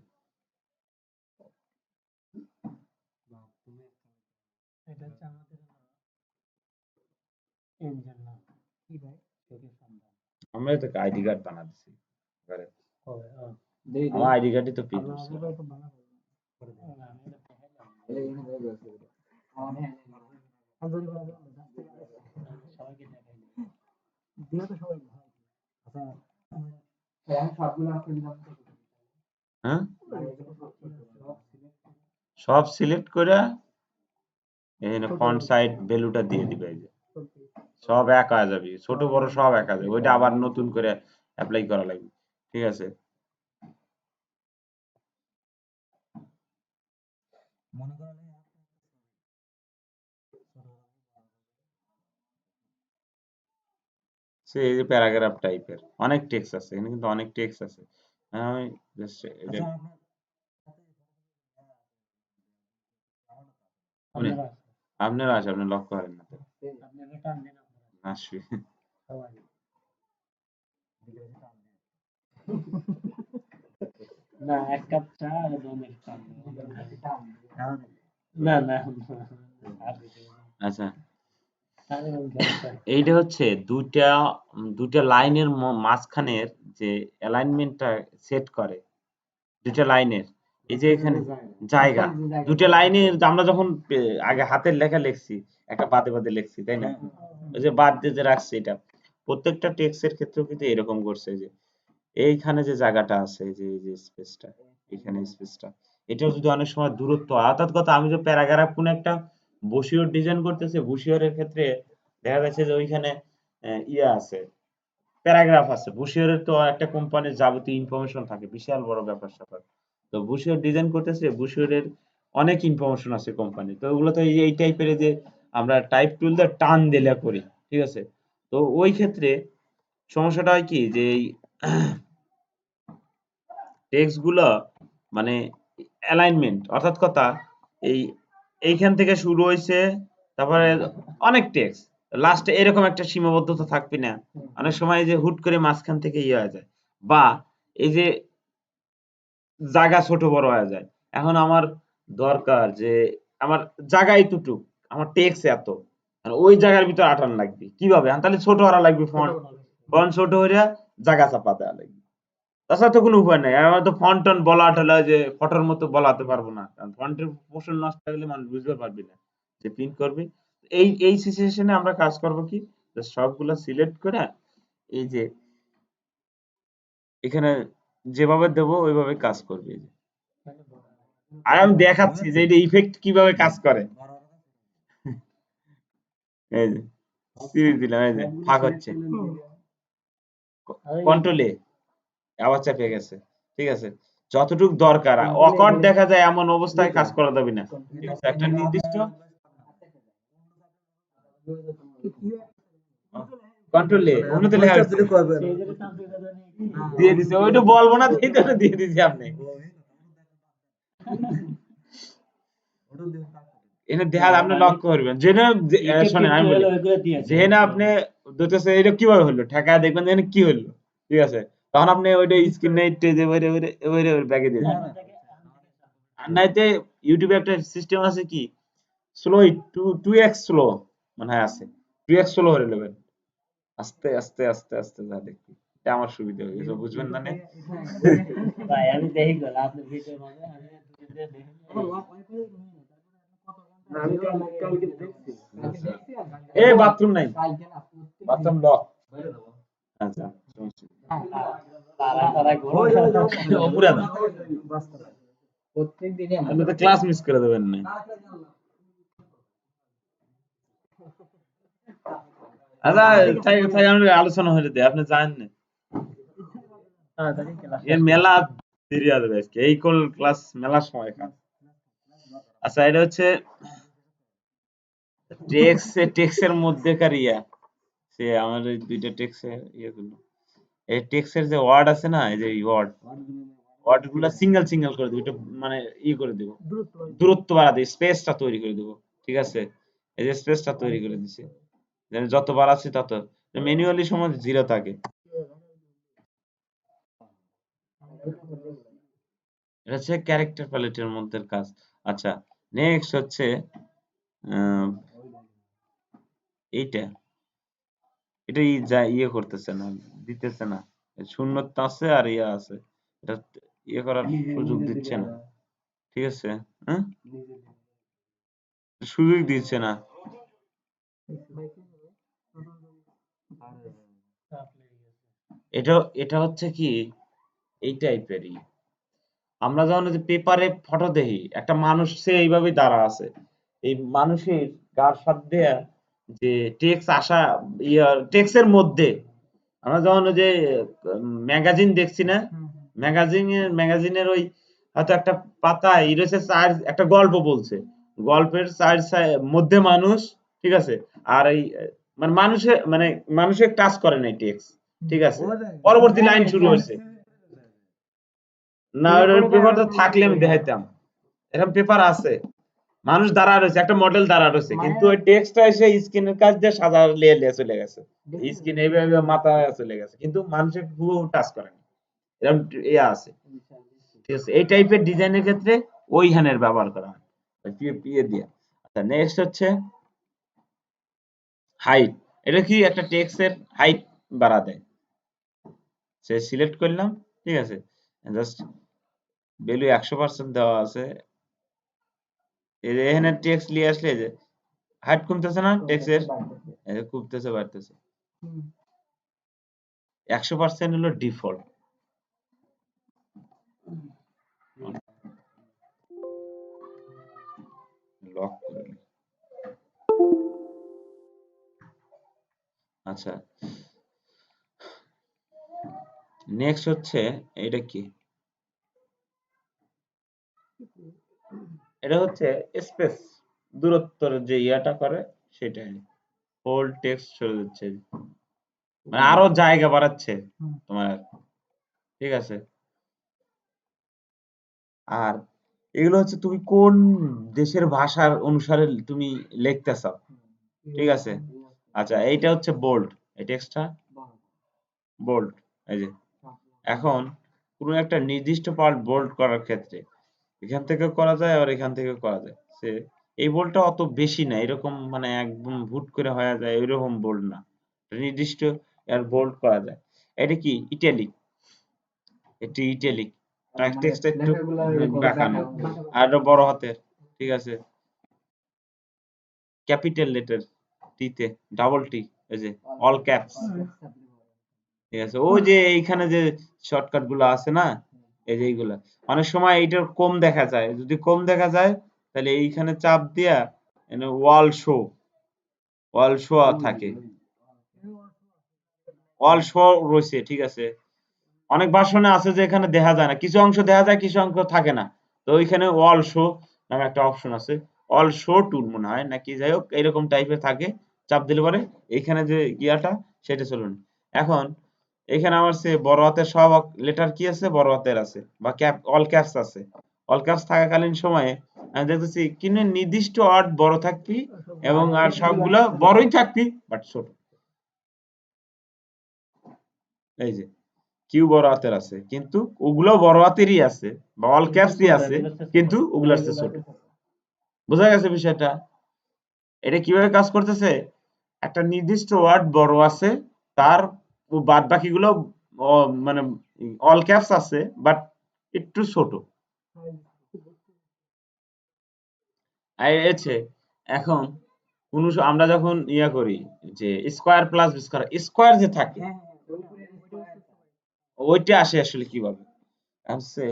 এটা হচ্ছে আমাদের এনজেল না কি ভাই তোকে সামনে আমরা তো আইডি কার্ড বানা দিছি এবারে। হবে আমার আইডি কার্ডই তো পিন আমরা করছে। আমরা তো বানা করে দেব আমি এটা দেখাইলাম আমরা সবাইকে দেখাইলাম দিয়ে তো সবাই ভাই আচ্ছা হ্যাঁ সবগুলো আপনি দিলাম হ্যাঁ, সব সিলেক্ট করে এখানে ফন্ট সাইজ ভ্যালুটা দিয়ে দিবে, এই যে সব এক হয়ে যাবে, ছোট বড় সব এক হয়ে যাবে, ওইটা আবার নতুন করে অ্যাপ্লাই করা লাগবে। ঠিক আছে, মনে করেন সে এই যে প্যারাগ্রাফ টাইপের অনেক টেক্সট আছে, এখানে কিন্তু অনেক টেক্সট আছে। হ্যাঁ, আমি জাস্ট এটা আপনারা আছে, আপনি লক করেন না তো, আপনারা টান দেন আসবে। সবাই না এক কাপ চা আর দমের টান না না আচ্ছা, তাহলে এইটা হচ্ছে দুইটা লাইনের মাঝখানের যে অ্যালাইনমেন্টটা সেট করে, দুইটা লাইনের এই যে এখানে জায়গা, দুইটা লাইনের আমরা যখন আগে হাতের লেখা লিখছি একটা বাদে বাদে লিখছি, তাই না? ওই যে বাদ দিয়ে যে রাখছি, এটা প্রত্যেকটা টেক্সটের ক্ষেত্রেও কিন্তু এরকম করছে যে এইখানে যে জায়গাটা আছে, এই যে স্পেসটা, এখানে স্পেসটা, এটাও যদি অনেক সময় দূরত্ব হয়, অর্থাৎ কথা আমি যে প্যারাগ্রাফ কোন একটা বসিওর ডিজাইন করতেছি, বসিওরের ক্ষেত্রে দেখা যাচ্ছে যে ওইখানে ইয়ে আছে, প্যারাগ্রাফ আছে, বসিওরের তো একটা কোম্পানির যাবতীয় ইনফরমেশন থাকে, বিশাল বড় ব্যাপার স্যাপার। তো বসিওর ডিজাইন করতেছে, বসিওরের অনেক ইনফরমেশন আছে কোম্পানি, তো ওগুলো তো এই টাইপের যে আমরা টাইপ টুল দিয়ে টান দিলে করি, ঠিক আছে? তো ওই ক্ষেত্রে সমস্যাটা হয় কি যে টেক্সট গুলো মানে অ্যালাইনমেন্ট, অর্থাৎ কথা এই এইখান থেকে শুরু হয়েছে, তারপরে অনেক টেক্সট লাস্টে এরকম একটা সীমাবদ্ধতা থাকবে না, অনেক সময় এই যে হুট করে মাঝখান থেকে ইয়ে হয়ে যায়, বা এই যে জায়গা ছোট বড় হয়ে যায়। এখন আমার দরকার যে আমার জায়গা এতটুক, আমার টেক্সট এত, আর ওই জায়গার ভিতর আটান লাগবে কিভাবে, তাহলে ছোট হওয়া লাগবে, ফন্ট ছোট হইয়া জায়গা চাপা দেওয়া লাগবে, তাছাড়া তো কোনো উপায় নাই। আমরা তো ফন্ট টন্ট বলা টলা যে ফটোর মতো বলাতে পারবো না, কারণ ফন্টের পোর্শন নষ্ট হয়ে গেলে মানুষ বুঝতে পারবে না যে প্রিন্ট করবে। এই সিচুয়েশনে আমরা কাজ করব কি, সবগুলো সিলেক্ট করে এই যে এখানে যেভাবে দেবো ওইভাবে কাজ করবে, এই যে। আর আমি দেখাচ্ছি যে এটা ইফেক্ট কিভাবে কাজ করে, এই যে সিরিজ দিলাম, এই যে ফাঁক হচ্ছে, কন্ট্রোল এ আবার চেপে গেছে, ঠিক আছে? যতটুক দরকার, অকওয়ার্ড দেখা যায় এমন অবস্থায় কাজ করা যাবে না, ঠিক আছে? একটা নির্দিষ্ট কন্ট্রোল এ অন্যতে লেখা আছে দিয়ে দিছে, ওইটা বলবো না, এই জন্য দিয়ে দিছি আপনি। এখানে দেখা আপনি লক্ষ্য করবেন যেখানে শোনেন আমি বলি, যেখানে আপনি ধরতেছে এটা কিভাবে হলো ঠেকায় দেখবেন যেখানে কি হলো, ঠিক আছে? তখন আপনি ওইটা স্ক্রিন নাইটে যে ওইরে ব্যাগে দিয়ে দিবেন। আর নাইতে ইউটিউবে একটা সিস্টেম আছে কি, স্লো টু এক্স স্লো মানে হয় আছে, 2x স্লো করে নেবেন, আস্তে আস্তে আস্তে আস্তে যা দেখবি, এটা আমার সুবিধা হয়ে গেছে, বুঝবেন না? ভাই আমি দেখি গেল আপনার ভিডিও মানে আমি দেখি আমি কালকে দেখছি এ বাথরুম নাই, বাথরুম লক। আচ্ছা, অপুরা না, প্রত্যেক দিনে আপনি তো ক্লাস মিস করে দেবেন না। আচ্ছা, তাই আমরা আলোচনা হয়ে যেতে আপনি জানেন না, এর মেলা দেরি হবে আজকে, এই কোল ক্লাস মেলার সময় কাজ। আচ্ছা, এটা হচ্ছে টেক্সের মধ্যেকার ইয়া, সে আমার ওই দুইটা টেক্সে ইয়ে করলো। এই টেক্সটের যে ওয়ার্ড আছে না, এই যে ওয়ার্ড গুলা সিঙ্গেল সিঙ্গেল করে দিব, এটা মানে করে দিব, দূরত্ব বাড়া দিই, স্পেসটা তৈরি করে দিব। ঠিক আছে, এই যে স্পেসটা তৈরি করে দিছি, যেন যত বাড়াচ্ছি তত ম্যানুয়ালি সময় 0 থাকে। এটা হচ্ছে ক্যারেক্টার প্যালেটের মধ্যে কাজ। আচ্ছা, নেক্সট হচ্ছে আহ, এইটা এটা করতেছে না, দিতেছে না, শূন্যতা আছে আর আছে, এটা করার সুযোগ দিচ্ছে না। ঠিক আছে, হ্যাঁ, সুযোগ দিচ্ছে না। এটা এটা হচ্ছে কি এই টাইপেরই। আমরা যখন পেপারে ফটো দেখি, একটা মানুষ সে এইভাবেই দাঁড়া আছে, এই মানুষের গার সাথ দেয়া যে টেক্স আসা, টেক্সের মধ্যে আমরা যখন ওই যে ম্যাগাজিন দেখছি না, ম্যাগাজিনের ওই হয়তো একটা পাতায় ইরেছে একটা গল্প বলছে, গল্পের মধ্যে মানুষ, ঠিক আছে, আর এই মানে মানুষের টাচ করে নাই টেক্স, ঠিক আছে, পরবর্তী লাইন শুরু হয়েছে না, পেপার তো থাকলে আমি দেখাইতাম, এরকম পেপার আছে, মানুষ দাঁড়া রয়েছে, একটা মডেল দাঁড়া রয়েছে, কিন্তু ওই টেক্সটটা এসে স্ক্রিনের কাছ দিয়ে সাদা লেয়ে লেয়ে চলে গেছে, স্ক্রিন এইভাবে মাথায় চলে গেছে, কিন্তু মানুষের পুরো টাচ করেনি, এরকম আছে। ঠিক আছে, এই টাইপের ডিজাইনের ক্ষেত্রে ওই হ্যানের ব্যবহার করা হয় পিএ দিয়ে। আচ্ছা, নেক্সট হচ্ছে হাইট। এটা কি একটা টেক্সটের হাইট বাড়া দেয়, সে সিলেক্ট করলাম, ঠিক আছে, জাস্ট ভ্যালু 100% দেওয়া আছে, এই যে এখানে টেক্সট নিয়ে আসলে যে হাইট কমতেছে না টেক্সটের, এই যে কমতেছে বাড়তেছে, 100% হলো ডিফল্ট। লক করে নিই। আচ্ছা, নেক্সট হচ্ছে এটা কি, এটা হচ্ছে স্পেস, দূরত্বের যে ইয়াটা করে সেটাই, হোল টেক্সট চলে যাচ্ছে, মানে আরো জায়গা বাড়াচ্ছে তোমার, ঠিক আছে। আর এগুলো হচ্ছে তুমি কোন দেশের ভাষার অনুসারে তুমি লিখতে চাও, ঠিক আছে। আচ্ছা, এইটা হচ্ছে বোল্ড, এই টেক্সটটা বোল্ড, এই যে এখন কোনো একটা নির্দিষ্ট পার্ট বোল্ড করার ক্ষেত্রে এখান থেকে করা যায় আর এখান থেকে করা যায়, সে এই বোল্ডটা অত বেশি না, এরকম মানে একদম হুট করে হয়ে যায় এরকম বোল্ড না, নির্দিষ্ট আর বোল্ড করা যায়। এটা কি ইটালিক, একটু ইটালিক টেক্সটটা একটু দেখানো, আর বড় হাতের, ঠিক আছে, ক্যাপিটাল লেটার টিতে, ডাবল টি, এই যে অল ক্যাপস, ঠিক আছে, ওই যে এইখানে যে শর্টকাট গুলো আছে না, এই যে এইগুলা অনেক সময় এইটার কম দেখা যায়, যদি কম দেখা যায় তাহলে এইখানে চাপ দিয়া ওয়াল শো থাকে, ওয়াল শো রয়েছে, ঠিক আছে। অনেক ভার্সনে আছে যে এখানে দেখা যায় না, কিছু অংশ দেখা যায় কিছু অংশ থাকে না, তো ওইখানে ওয়াল শো নামে একটা অপশন আছে, অল শো টুল মনে হয় নাকি, যাই হোক এরকম টাইপের থাকে, চাপ দিলে পরে এইখানে যে ইয়াটা সেটা চলুন। এখন এখানে আমার সে বড় হাতের সব লেটার কি আছে, বড় হাতের আছে, বা অল ক্যাপস আছে, অল ক্যাপস থাকাকালীন সময়ে আমি দেখতেছি কিন্তু নির্দিষ্ট ওয়ার্ড বড় থাকবি এবং আর সবগুলো বড়ই থাকবি বাট ছোট, এই যে কিউ বড় হাতের আছে কিন্তু ওগুলো বড় হাতেরই আছে, বা অল ক্যাপসই আছে কিন্তু ওগুলোর চেয়ে ছোট। বোঝা গেছে বিষয়টা? এটা কিভাবে কাজ করতেছে, একটা নির্দিষ্ট ওয়ার্ড বড় আছে, তার বাদ বাকিগুলো মানে অল ক্যাপস আছে বাট একটু ছোট। আছে এখন আমরা যখন করি যে স্কোয়ার প্লাস স্কোয়ার, স্কোয়ার যে থাকে ওইটা আসে আসলে কিভাবে আসছে,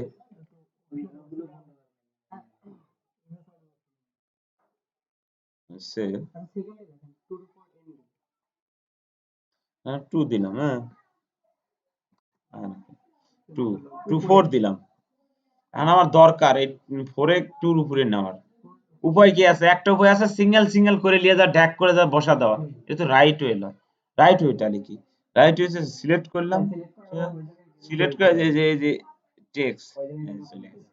সে 2 দিলাম, হ্যাঁ 2 4 দিলাম, এখন আমার দরকার এই 4 এ 2 এর উপরে নেওয়ার উপায় কি আছে, একটা উপায় আছে সিঙ্গেল সিঙ্গেল করে নিয়ে যা ড্যাগ করে যা বসা দেওয়া, এটা তো রাইট ওয়ে নয়, রাইট ওয়েটা লিখি, রাইট হয়েছে, সিলেক্ট করলাম, সিলেক্ট করে এই যে টেক্সট চলে গেছে।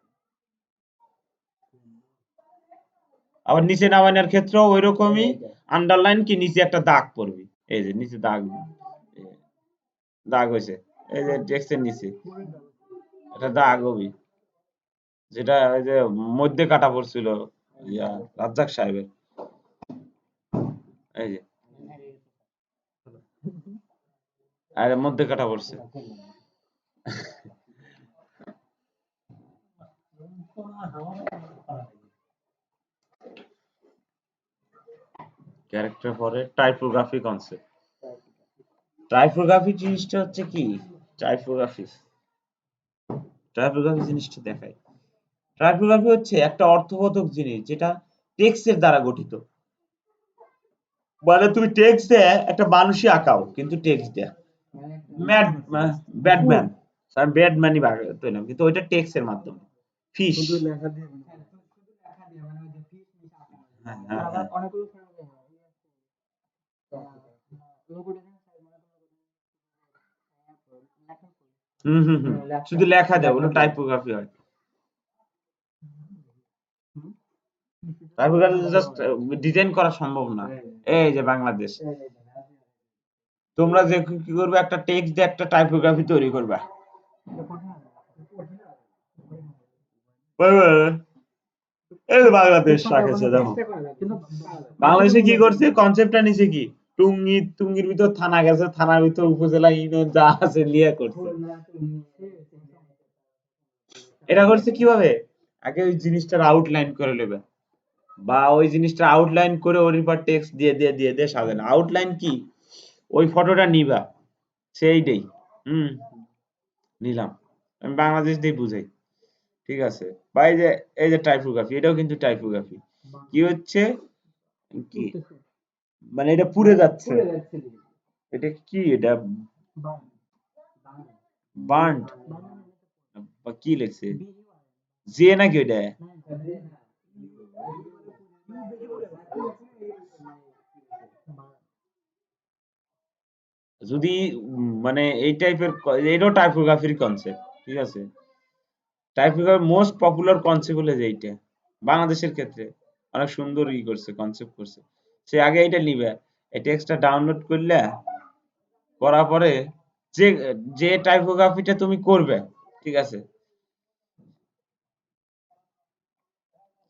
আবার নিচে নামানোর ক্ষেত্রেও ওই রকমই আন্ডারলাইন কি নিচে একটা দাগ পড়বে, এই যে নিচে দাগ, দাগ হয়েছে এই যে টেক্সটের নিচে একটা দাগ হবে, যেটা ওই যে মধ্যে কাটা পড়ছিল রাজ্জাক সাহেবের, এই যে আর মধ্যে কাটা পড়ছে। ক্যারেক্টার পরে টাইপোগ্রাফি কনসেপ্ট। টাইপোগ্রাফি জিনিসটা হচ্ছে কি, টাইপোগ্রাফি টাইপোগ্রাফি জিনিসটা দেখায়। টাইপোগ্রাফি হচ্ছে একটা অর্থবোধক জিনিস যেটা টেক্সটের দ্বারা গঠিত। মানে তুমি টেক্সট দিয়ে একটা মানুষই আঁকাও, কিন্তু টেক্সট দেয়া ম্যাড ব্যাটম্যান, আমি ব্যাটম্যানই বানাইলাম, কিন্তু ওইটা টেক্সটের মাধ্যমে। ফিশ, হ্যাঁ হ্যাঁ হ্যাঁ, হুম হুম হুম, শুধু লেখা দেয়, ওগুলো টাইপোগ্রাফি হয়। টাইপোগ্রাফি জাস্ট ডিজাইন করা সম্ভব না। এই যে বাংলাদেশ, তোমরা যে কি করবে, একটা টেক্সট দিয়ে একটা টাইপোগ্রাফি তৈরি করবা। এই যে বাংলাদেশ রাখেছে, দেখো বাংলাদেশে কি করছে, কনসেপ্টটা নিচে কি টুঙ্গির ভিতর থানা গেছে, থানার ভিতর উপজেলা ইউনিয়ন যা আছে লিয়ে করছে। এটা করছে কিভাবে, আগে ওই জিনিসটার আউটলাইন করে নেবে, বা ওই জিনিসটা আউটলাইন করে ওর উপর টেক্সট দিয়ে দিয়ে দিয়ে দিয়ে সাজানো। আউটলাইন কি, ওই ফটোটা নিবা, সেইটাই নিলাম, আমি বাংলাদেশ দিয়ে বুঝাই, ঠিক আছে। বা এই যে টাইপোগ্রাফি, এটাও কিন্তু টাইপোগ্রাফি। কি হচ্ছে কি, মানে এটা পুড়ে যাচ্ছে, এটা কি, এটা বার্নড বা কি লেখছে, যে নাকি ওইটা, যদি মানে এই টাইপের, এটাও টাইপোগ্রাফির কনসেপ্ট, ঠিক আছে। টাইপোগ্রাফির মোস্ট পপুলার কনসেপ্ট হলো যে এইটা, বাংলাদেশের ক্ষেত্রে অনেক সুন্দর করছে, কনসেপ্ট করছে। সে আগে এটা নিবে, এই টেক্সটটা ডাউনলোড করলে, করার পরে যে যে টাইপোগ্রাফিটা তুমি করবে, ঠিক আছে,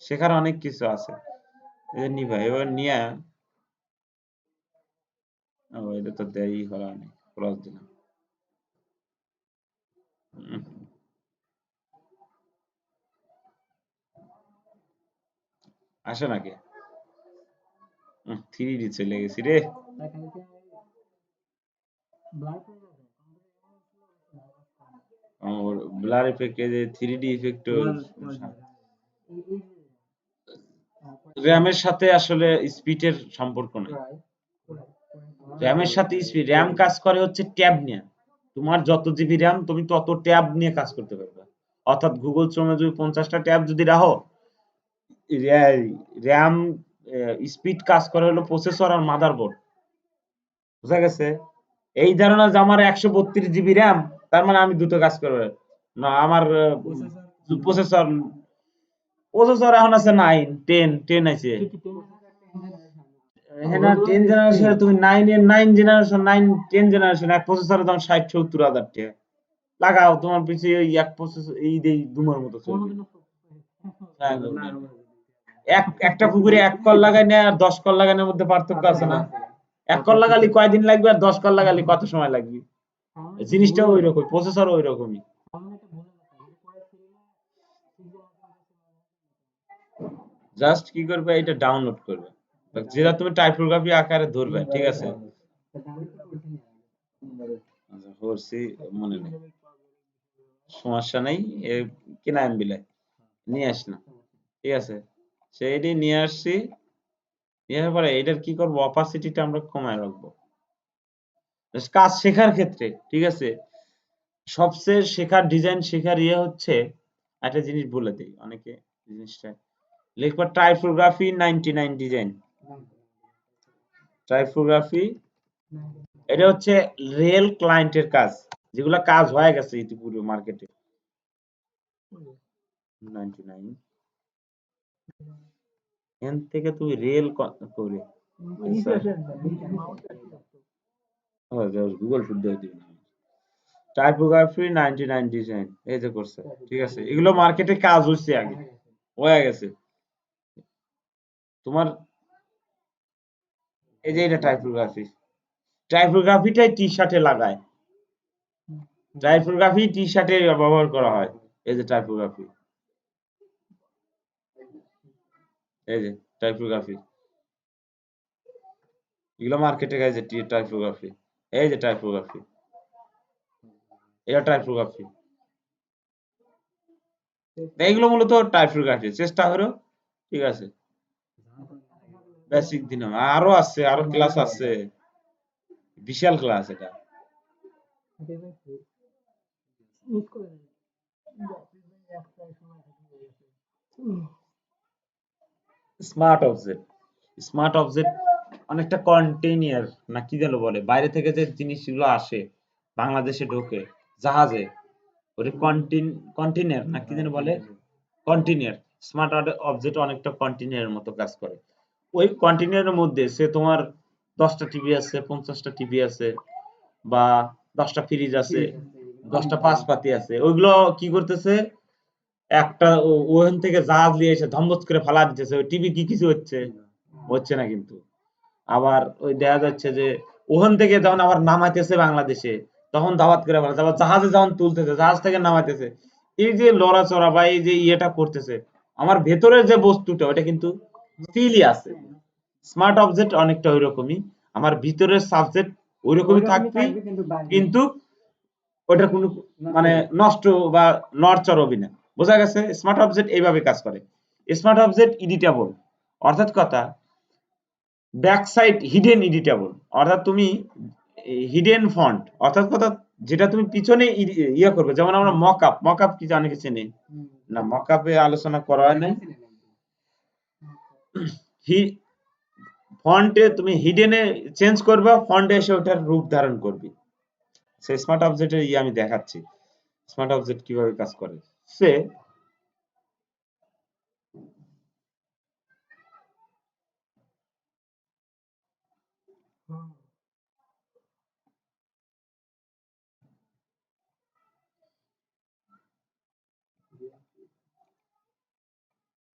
শেখার অনেক কিছু আছে। এটা নিবা, এবার নিয়ে এটা তো দেয়ই করা নেই, ক্রস দিলাম। আসে নাকি, 3D চলে গেছি রে। ব্লার ইফেক্ট, এই যে 3D ইফেক্ট, র্যামের সাথে আসলে স্পিডের সম্পর্ক নেই। র্যামের সাথে স্পিড, র্যাম কাজ করে হচ্ছে ট্যাব নিয়ে। তোমার যত জিবি র্যাম, তুমি তত ট্যাব নিয়ে কাজ করতে পারবে। অর্থাৎ গুগল ক্রোমে যদি 50টা ট্যাব যদি রাখো, র্যাম স্পিড কাজ করে হলো প্রসেসর আর মাদারবোর্ড, বুঝা গেছে। এই ধারণা যে আমার 132 জিবি র্যাম, তার মানে আমি দ্রুত কাজ করবে না, আমার প্রসেসর প্রসেসর এখন আছে 9 10 আছে। হ্যাঁ না, 10 জেনারেশন, তুমি 9 জেনারেশন 10 জেনারেশন, এক প্রসেসরের দাম 60-70 হাজার টাকা। লাগাও তোমার পিছিয়ে ওই এক প্রসেসর এই দেই দুমার মতো চলবে। হ্যাঁ, একটা পুকুরে 1 কল লাগাই না আর 10 কল লাগানোর মধ্যে পার্থক্য আছে না। 1 কল লাগালি কয়দিন লাগবে আর 10 কল লাগালি কত সময় লাগবে। জিনিসটাও ওই রকম, প্রসেসরও ওই রকমই। জাস্ট কি করবে, এটা ডাউনলোড করবে, যেটা তুমি টাইপোগ্রাফি আকারে ধরবে, ঠিক আছে। আচ্ছা, করছি, মনে নেই, সমস্যা নেই, কিনা এমবি নিয়ে আসলাম, ঠিক আছে। সেইটি নিয়ে আসছি, নিয়ে আসার পরে এটার কি করবো, অপাসিটিটা আমরা কমায় রাখবো কাজ শেখার ক্ষেত্রে, ঠিক আছে। সবচেয়ে শেখার ডিজাইন শেখার হচ্ছে, একটা জিনিস বলে দিই, অনেকে জিনিসটা লিখবা, টাইপোগ্রাফি 99 ডিজাইন, টাইপোগ্রাফি এটা হচ্ছে রিয়েল ক্লায়েন্টের কাজ, যেগুলা কাজ হয়ে গেছে ইতিপূর্বে মার্কেটে। 99 এন থেকে তুমি রিয়েল করে গুগল শুদ্ধ দিবি না। টাইপোগ্রাফি 99 ডিজাইন এই যে করছে, ঠিক আছে, এগুলো মার্কেটে কাজ হচ্ছে আগে, হয়ে গেছে তোমার। এই যে এটা টাইপোগ্রাফি, টাইপোগ্রাফিটাই টি শার্টে লাগায়, টাইপোগ্রাফি টি শার্টে ব্যবহার করা হয়। এই যে টাইপোগ্রাফি, এই যে টাইপোগ্রাফি, এগুলো মার্কেটে গেছে টাইপোগ্রাফি। এই যে টাইপোগ্রাফি, এটা টাইপোগ্রাফি, এইগুলো মূলত টাইপোগ্রাফি, চেষ্টা করো, ঠিক আছে। বেসিক দিন আরো আছে, আরো ক্লাস আছে, বিশাল ক্লাস এটা। স্মার্ট অবজেক্ট, স্মার্ট অবজেক্ট অনেকটা কন্টেইনার না কি যেন বলে, বাইরে থেকে যে জিনিসগুলো আসে বাংলাদেশে ঢোকে জাহাজে, ওটা কন্টেইনার না কি যেন বলে, কন্টেইনার। স্মার্ট অবজেক্ট অনেকটা কন্টেইনারের মতো কাজ করে। ওই কন্টেইনারের মধ্যে সে তোমার 10টা টিভি আছে, 50টা টিভি আছে, বা 10টা ফ্রিজ আছে, 10টা পাঁচপাতি আছে, ওইগুলো কি করতেছে, একটা ওখান থেকে জাহাজ নিয়ে এসে ধম্বস করে ফালা দিতেছে। ওই টিভি কি কিছু হচ্ছে, হচ্ছে না কিন্তু। আবার ওই দেখা যাচ্ছে যে ওখান থেকে যখন আবার নামাইতেছে বাংলাদেশে, তখন দাওয়াত করে ফেলাচ্ছে, আবার জাহাজে যখন তুলতেছে, জাহাজ থেকে নামাইতেছে, এই যে লড়াচড়া বা এই যে ইয়েটা করতেছে, আমার ভেতরের যে বস্তুটা ওটা কিন্তু স্টিলই আছে। স্মার্ট অবজেক্ট অনেকটা ওই রকমই, আমার ভিতরের সাবজেক্ট ওই রকমই থাকবে, কিন্তু ওটার কোনো মানে নষ্ট বা নড়চড় হবে না। বোঝা গেছে? স্মার্ট অবজেক্ট এইভাবে কাজ করে। স্মার্ট অবজেক্ট এডিটেবল, অর্থাৎ কথা ব্যাক সাইড হিডেন এডিটেবল, অর্থাৎ তুমি হিডেন ফন্ট, অর্থাৎ কথা যেটা তুমি পিছনে ইয়ে করবে, যেমন আমরা মকআপ, মকআপ কি জানি কিছু নেই না, মকআপে আলোচনা করা হয় নাই। ফন্টে তুমি হিডেনে চেঞ্জ করবে, ফন্টে এসে ওটার রূপ ধারণ করবে। সেই স্মার্ট অবজেক্টের ইয়ে আমি দেখাচ্ছি, স্মার্ট অবজেক্ট কিভাবে কাজ করে। সে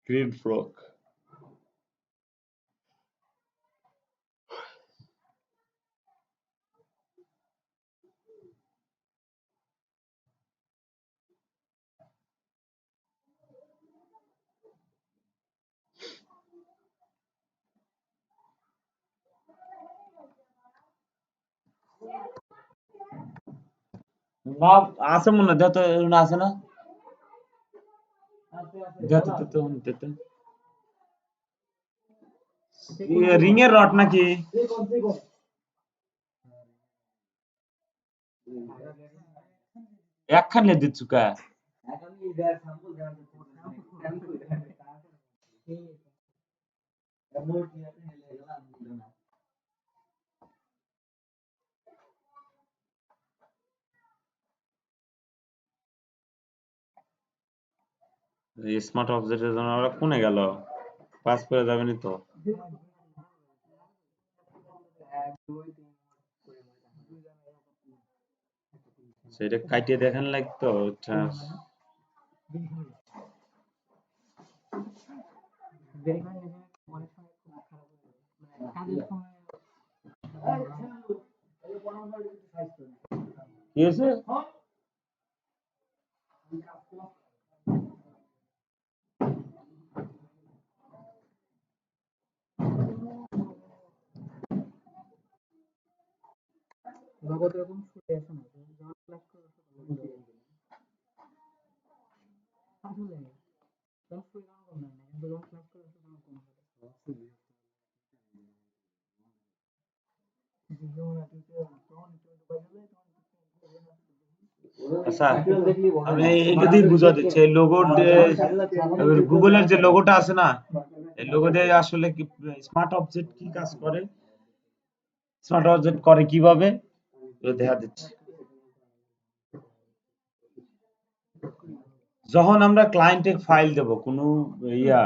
গ্রিন ফ্রক, আছে মনে হয়, যত আছে না, যত রিং এর রড নাকি একখানে দিচ্ছু কা স্মার্ট অবজেক্টের জন্য ওরা কোনে গেল, পাস করে যাবেনি তো, সেটা কাটিয়ে দেখান লাগতো। আচ্ছা কি হয়েছে, আচ্ছা আমি এইটা দিয়ে বুঝা দিচ্ছি, এই লোগো গুগলের যে লোগোটা আছে না, এই লোগো দিয়ে আসলে কি স্মার্ট অবজেক্ট কি কাজ করে। স্মার্ট অবজেক্ট করে কিভাবে দেখা দিচ্ছি। যখন আমরা ক্লায়েন্টের ফাইল দেব কোনো ইয়া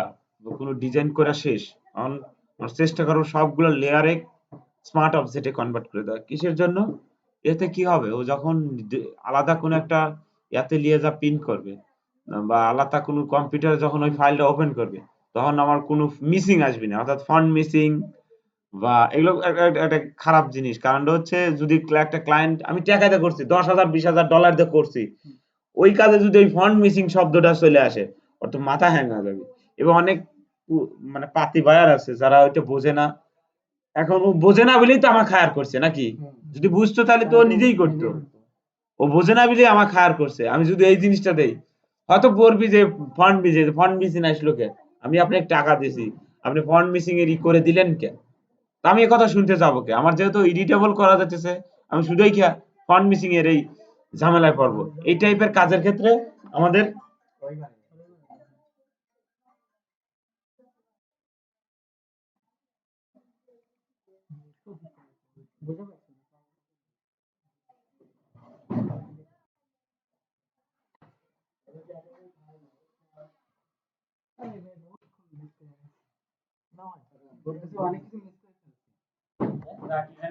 কোনো ডিজাইন করা শেষ, তখন আমরা চেষ্টা করবো সবগুলো লেয়ারে স্মার্ট অবজেক্টে কনভার্ট করে দেওয়া। কিসের জন্য? এতে কি হবে, ও যখন আলাদা কোনো একটা ইয়াতে নিয়ে যা প্রিন্ট করবে বা আলাদা কোনো কম্পিউটারে যখন ওই ফাইলটা ওপেন করবে, তখন আমার কোনো মিসিং আসবে না, অর্থাৎ ফন্ট মিসিং বা এগুলো একটা খারাপ জিনিস। কারণটা হচ্ছে যদি একটা ক্লায়েন্ট আমি টাকা দিয়ে করছি, 10,000 20,000 ডলার দিয়ে করছি, ওই কাজে যদি ওই ফন্ট মিসিং শব্দটা চলে আসে, ওর তো মাথা হ্যাং হয়ে যাবে। এবং অনেক মানে পাতি বায়ার আছে যারা ওইটা বোঝে না। এখন ও বোঝে না বলেই তো আমাকে হায়ার করছে নাকি? যদি বুঝতো তাহলে তো ও নিজেই করতো। ও বোঝে না বলেই আমাকে হায়ার করছে। আমি যদি এই জিনিসটা দেই, হয়তো বলবি যে ফন্ট মিসিং আসলো কে? আমি আপনাকে টাকা দিয়েছি, আপনি ফন্ট মিসিং এর করে দিলেন কে? তা আমি এ কথা শুনতে যাবো কে? আমার যেহেতু এডিটেবল করা যাচ্ছে, আমি শুধুই কি ফন্ট মিসিং এর এই ঝামেলায় পড়বো। এই টাইপের কাজের ক্ষেত্রে আমাদের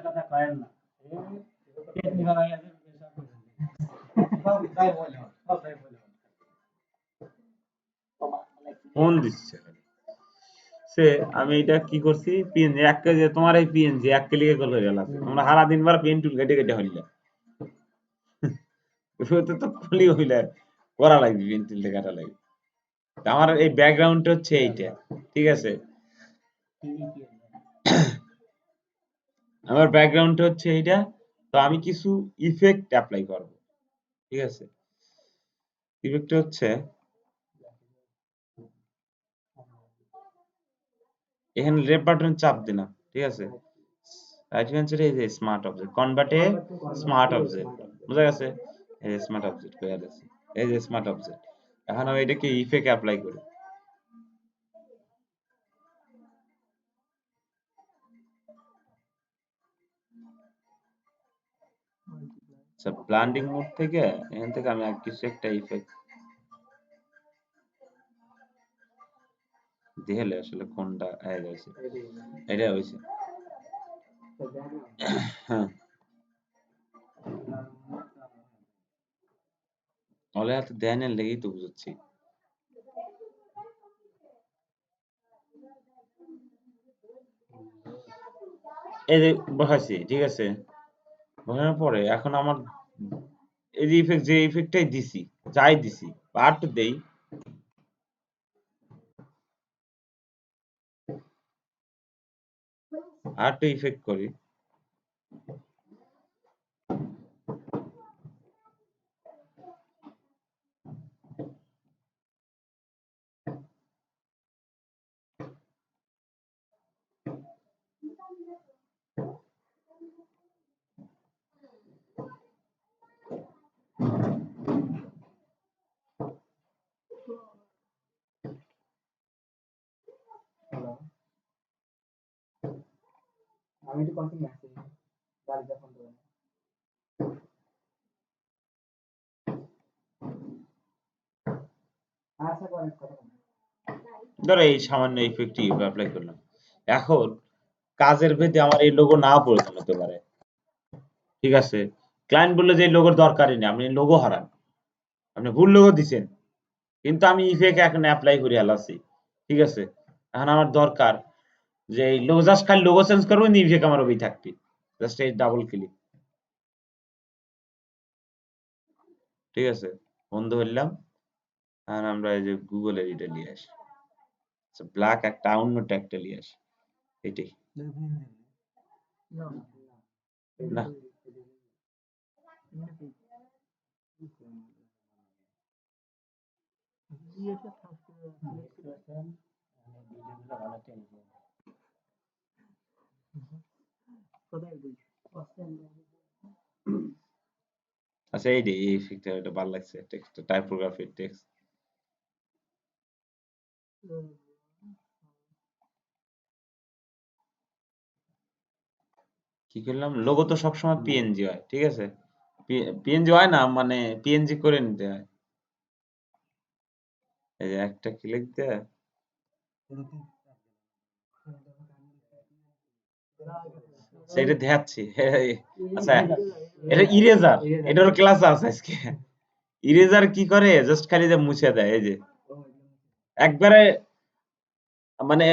কথা কয়েন না। ফোন দিচ্ছে খালি। সে আমি এটা কি করছি, পিএনজি এক কেজি তোমার এই পিএনজি এক ক্লিকে কল হয়ে গেল। আমরা সারা দিন বার পেন টুল কেটে কেটে হইলা ওটা তো খুলি হইলা করা লাগবে, পেন টুল কাটা লাগবে। তা আমার এই ব্যাকগ্রাউন্ডটা হচ্ছে এইটা, ঠিক আছে? আমার ব্যাকগ্রাউন্ডটা হচ্ছে এইটা। তো আমি কিছু ইফেক্ট অ্যাপ্লাই করব, ঠিক আছে? ইফেক্টটা হচ্ছে এখানে লেফট বাটন চাপ দিলাম, ঠিক আছে? রাইট হ্যান্ড সাইডে এই যে স্মার্ট অবজেক্ট কনভার্টে স্মার্ট অবজেক্ট, বুঝা গেছে? এই যে স্মার্ট অবজেক্ট হয়ে গেছে, এই যে স্মার্ট অবজেক্ট। এখন আমি এটাকে ইফেক্ট অ্যাপ্লাই করি। আচ্ছা, ব্লান্ডিং মোড থেকে এখান থেকে আমি কিছু একটা ইফেক্ট দিলে আসলে কোনটা হয়েছে, এটা হয়েছে। হ্যাঁ, অলে হাতে দেয় না লেগেই তো বুঝাচ্ছি। এই যে বসাইছি, ঠিক আছে? বসানোর পরে এখন আমার এই যে ইফেক্ট, যে ইফেক্টটাই দিছি, যাই দিছি বা আর একটু দেই, আর একটু ইফেক্ট করি। আমি একটু কন্টিনিউ আসছি বাড়িতে ফোন করে আচ্ছা পরে কথা বলবো। ধরো এই সামান্য ইফেক্ট অ্যাপ্লাই করলাম। এখন কাজের ভেদে আমার এই লোগো না প্রয়োজন হতে পারে, ঠিক আছে? ক্লায়েন্ট বললো যে এই লোগোর দরকারই নেই, আপনি লোগো হারান, আপনি ভুল লোগো দিছেন। কিন্তু আমি ইফেক্ট এখন অ্যাপ্লাই করে আলাছি, ঠিক আছে? এখন আমার দরকার যে এই লোগো, জাস্ট খালি লোগো চেঞ্জ করবো, ইফেক্ট আমার ওই থাকবে। জাস্ট এই ডাবল ক্লিক, ঠিক আছে? বন্ধ করলাম। আর আমরা এই যে গুগলের এটা নিয়ে আসি, ব্ল্যাক একটা অন্য ট্যাগটা নিয়ে আসি, এটাই না। আচ্ছা, এই যে এই ইফেক্টটা এটা ভালো লাগছে, টেক্সট টাইপোগ্রাফি টেক্সট কি কি করলাম, লোগো তো সবসময় পিএনজি হয়, ঠিক আছে, পিএনজি হয় না, মানে পিএনজি করে নিতে হয়। এই যে একটা ক্লিক দিয়ে সেটা দেখাচ্ছি। আচ্ছা, এটা ইরেজার, এটার ক্লাস আছে আজকে। ইরেজার কি করে, জাস্ট খালি যে মুছে দেয়, এই যে একবারে মানে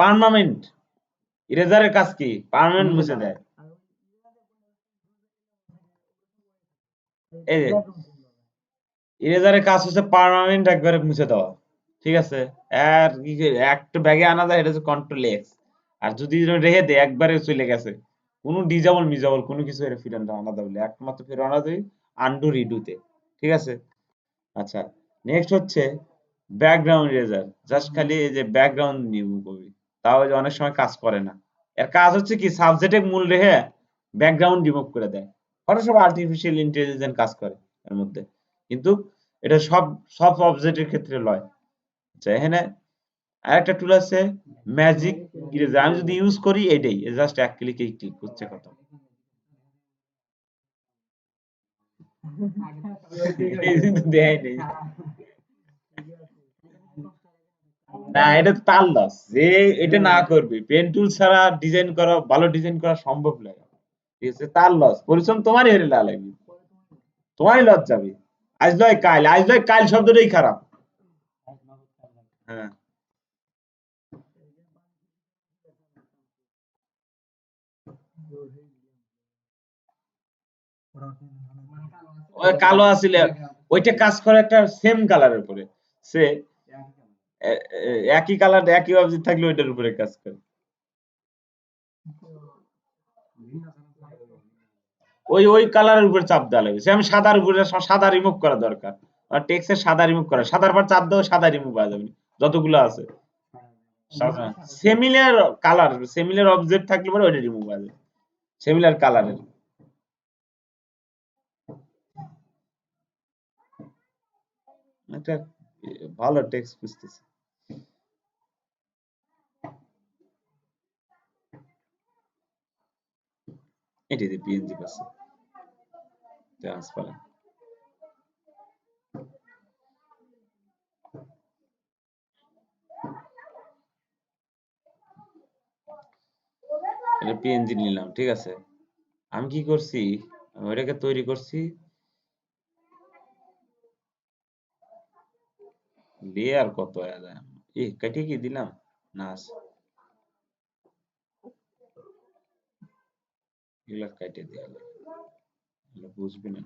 পার্মানেন্ট। ইরেজারের কাজ কি, পার্মানেন্ট মুছে দেয়। এই যে ইরেজারের কাজ হচ্ছে পার্মানেন্ট একবারে মুছে দেওয়া, ঠিক আছে। আর কি একটা ব্যাগে আনা যায়, এটা হচ্ছে কন্ট্রোল এক্স। আর যদি রেখে দেয় একবারে চলে গেছে, কোনো ডিজাবল মিজাবল কোনো কিছু এটা ফিরে আনা যাবে না, একমাত্র ফিরে আনা যাবে আন্ডু রিডুতে, ঠিক আছে। আচ্ছা, নেক্সট হচ্ছে ব্যাকগ্রাউন্ড ইরেজার, জাস্ট খালি এই যে ব্যাকগ্রাউন্ড রিমুভ করবি, তাও যে অনেক সময় কাজ করে না। এর কাজ হচ্ছে কি, সাবজেক্টে মূল রেখে ব্যাকগ্রাউন্ড রিমুভ করে দেয়। ফটোশপ আর্টিফিশিয়াল ইন্টেলিজেন্স কাজ করে এর মধ্যে, কিন্তু এটা সব সব অবজেক্টের ক্ষেত্রে লয়। আচ্ছা, এখানে আরেকটা টুল আছে ম্যাজিক ইরেজার, আমি যদি ইউজ করি এটাই, জাস্ট এক ক্লিকেই ক্লিক করছে, কত এই কিন্তু দেয় নেই। না, এটা তো তার লস যে এটা না করবে, পেন টুল ছাড়া ডিজাইন করা, ভালো ডিজাইন করা সম্ভব নয়, ঠিক আছে, তার লস, পরিশ্রম তোমারই হয়ে লাগবে, তোমারই লস যাবে। আজ নয় কাল, আজ নয় কাল শব্দটাই খারাপ। হ্যাঁ, ওই কালো আসলে ওইটা কাজ করে একটা সেম কালারের উপরে, সে একই কালার একই অবজেক্ট থাকলে ওইটার উপরে কাজ করে। ওই ওই কালারের উপরে চাপ দেওয়া লাগবে, সে আমি সাদার উপরে, সাদা রিমুভ করা দরকার, আর টেক্সটের সাদা রিমুভ করা, সাদার পর চাপ দাও, সাদা রিমুভ হয়ে যাবে যতগুলো আছে। সিমিলার কালার, সিমিলার অবজেক্ট থাকলে পরে ওইটা রিমুভ হয়ে যাবে, সিমিলার কালারের। একটা ভালো টেক্সট খুঁজতেছি, এটি পিএনজি পাচ্ছে ট্রান্সপারেন্ট। এটা পিএনজি নিলাম, ঠিক আছে। আমি কি করছি, আমি ওইটাকে তৈরি করছি, লেয়ার কত কেটে কি দিলাম না, এগুলা কেটে দিয়ে বুঝবি না।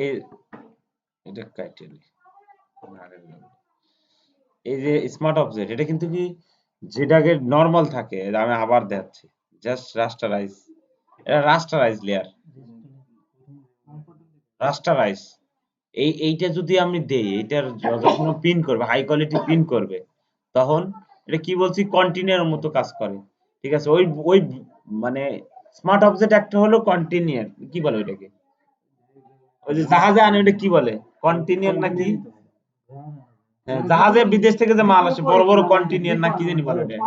এই এটা কেটে নি। এই যে স্মার্ট অবজেক্ট, এটা কিন্তু কি, যেটাকে নরমাল থাকে, আমি আবার দেখাচ্ছি, জাস্ট রাস্টারাইজ, এটা রাস্টারাইজ লেয়ার, রাস্টারাইজ। এইটা যদি আমি দেই, এইটার যখন পিন করবে, হাই কোয়ালিটি পিন করবে, তখন এটা কি বলছি, কন্টিনিউর মতো কাজ করে, ঠিক আছে। ওই ওই মানে স্মার্ট অবজেক্ট একটা হলো কন্টিনিউর, কি বলে ওইটাকে, ওই যে জাহাজে আনে ওটা কি বলে, কন্টিনিউর নাকি, হ্যাঁ, জাহাজে বিদেশ থেকে যে মাল আসে বড় বড় কন্টিনিউর না কি জানি বলে ওটা,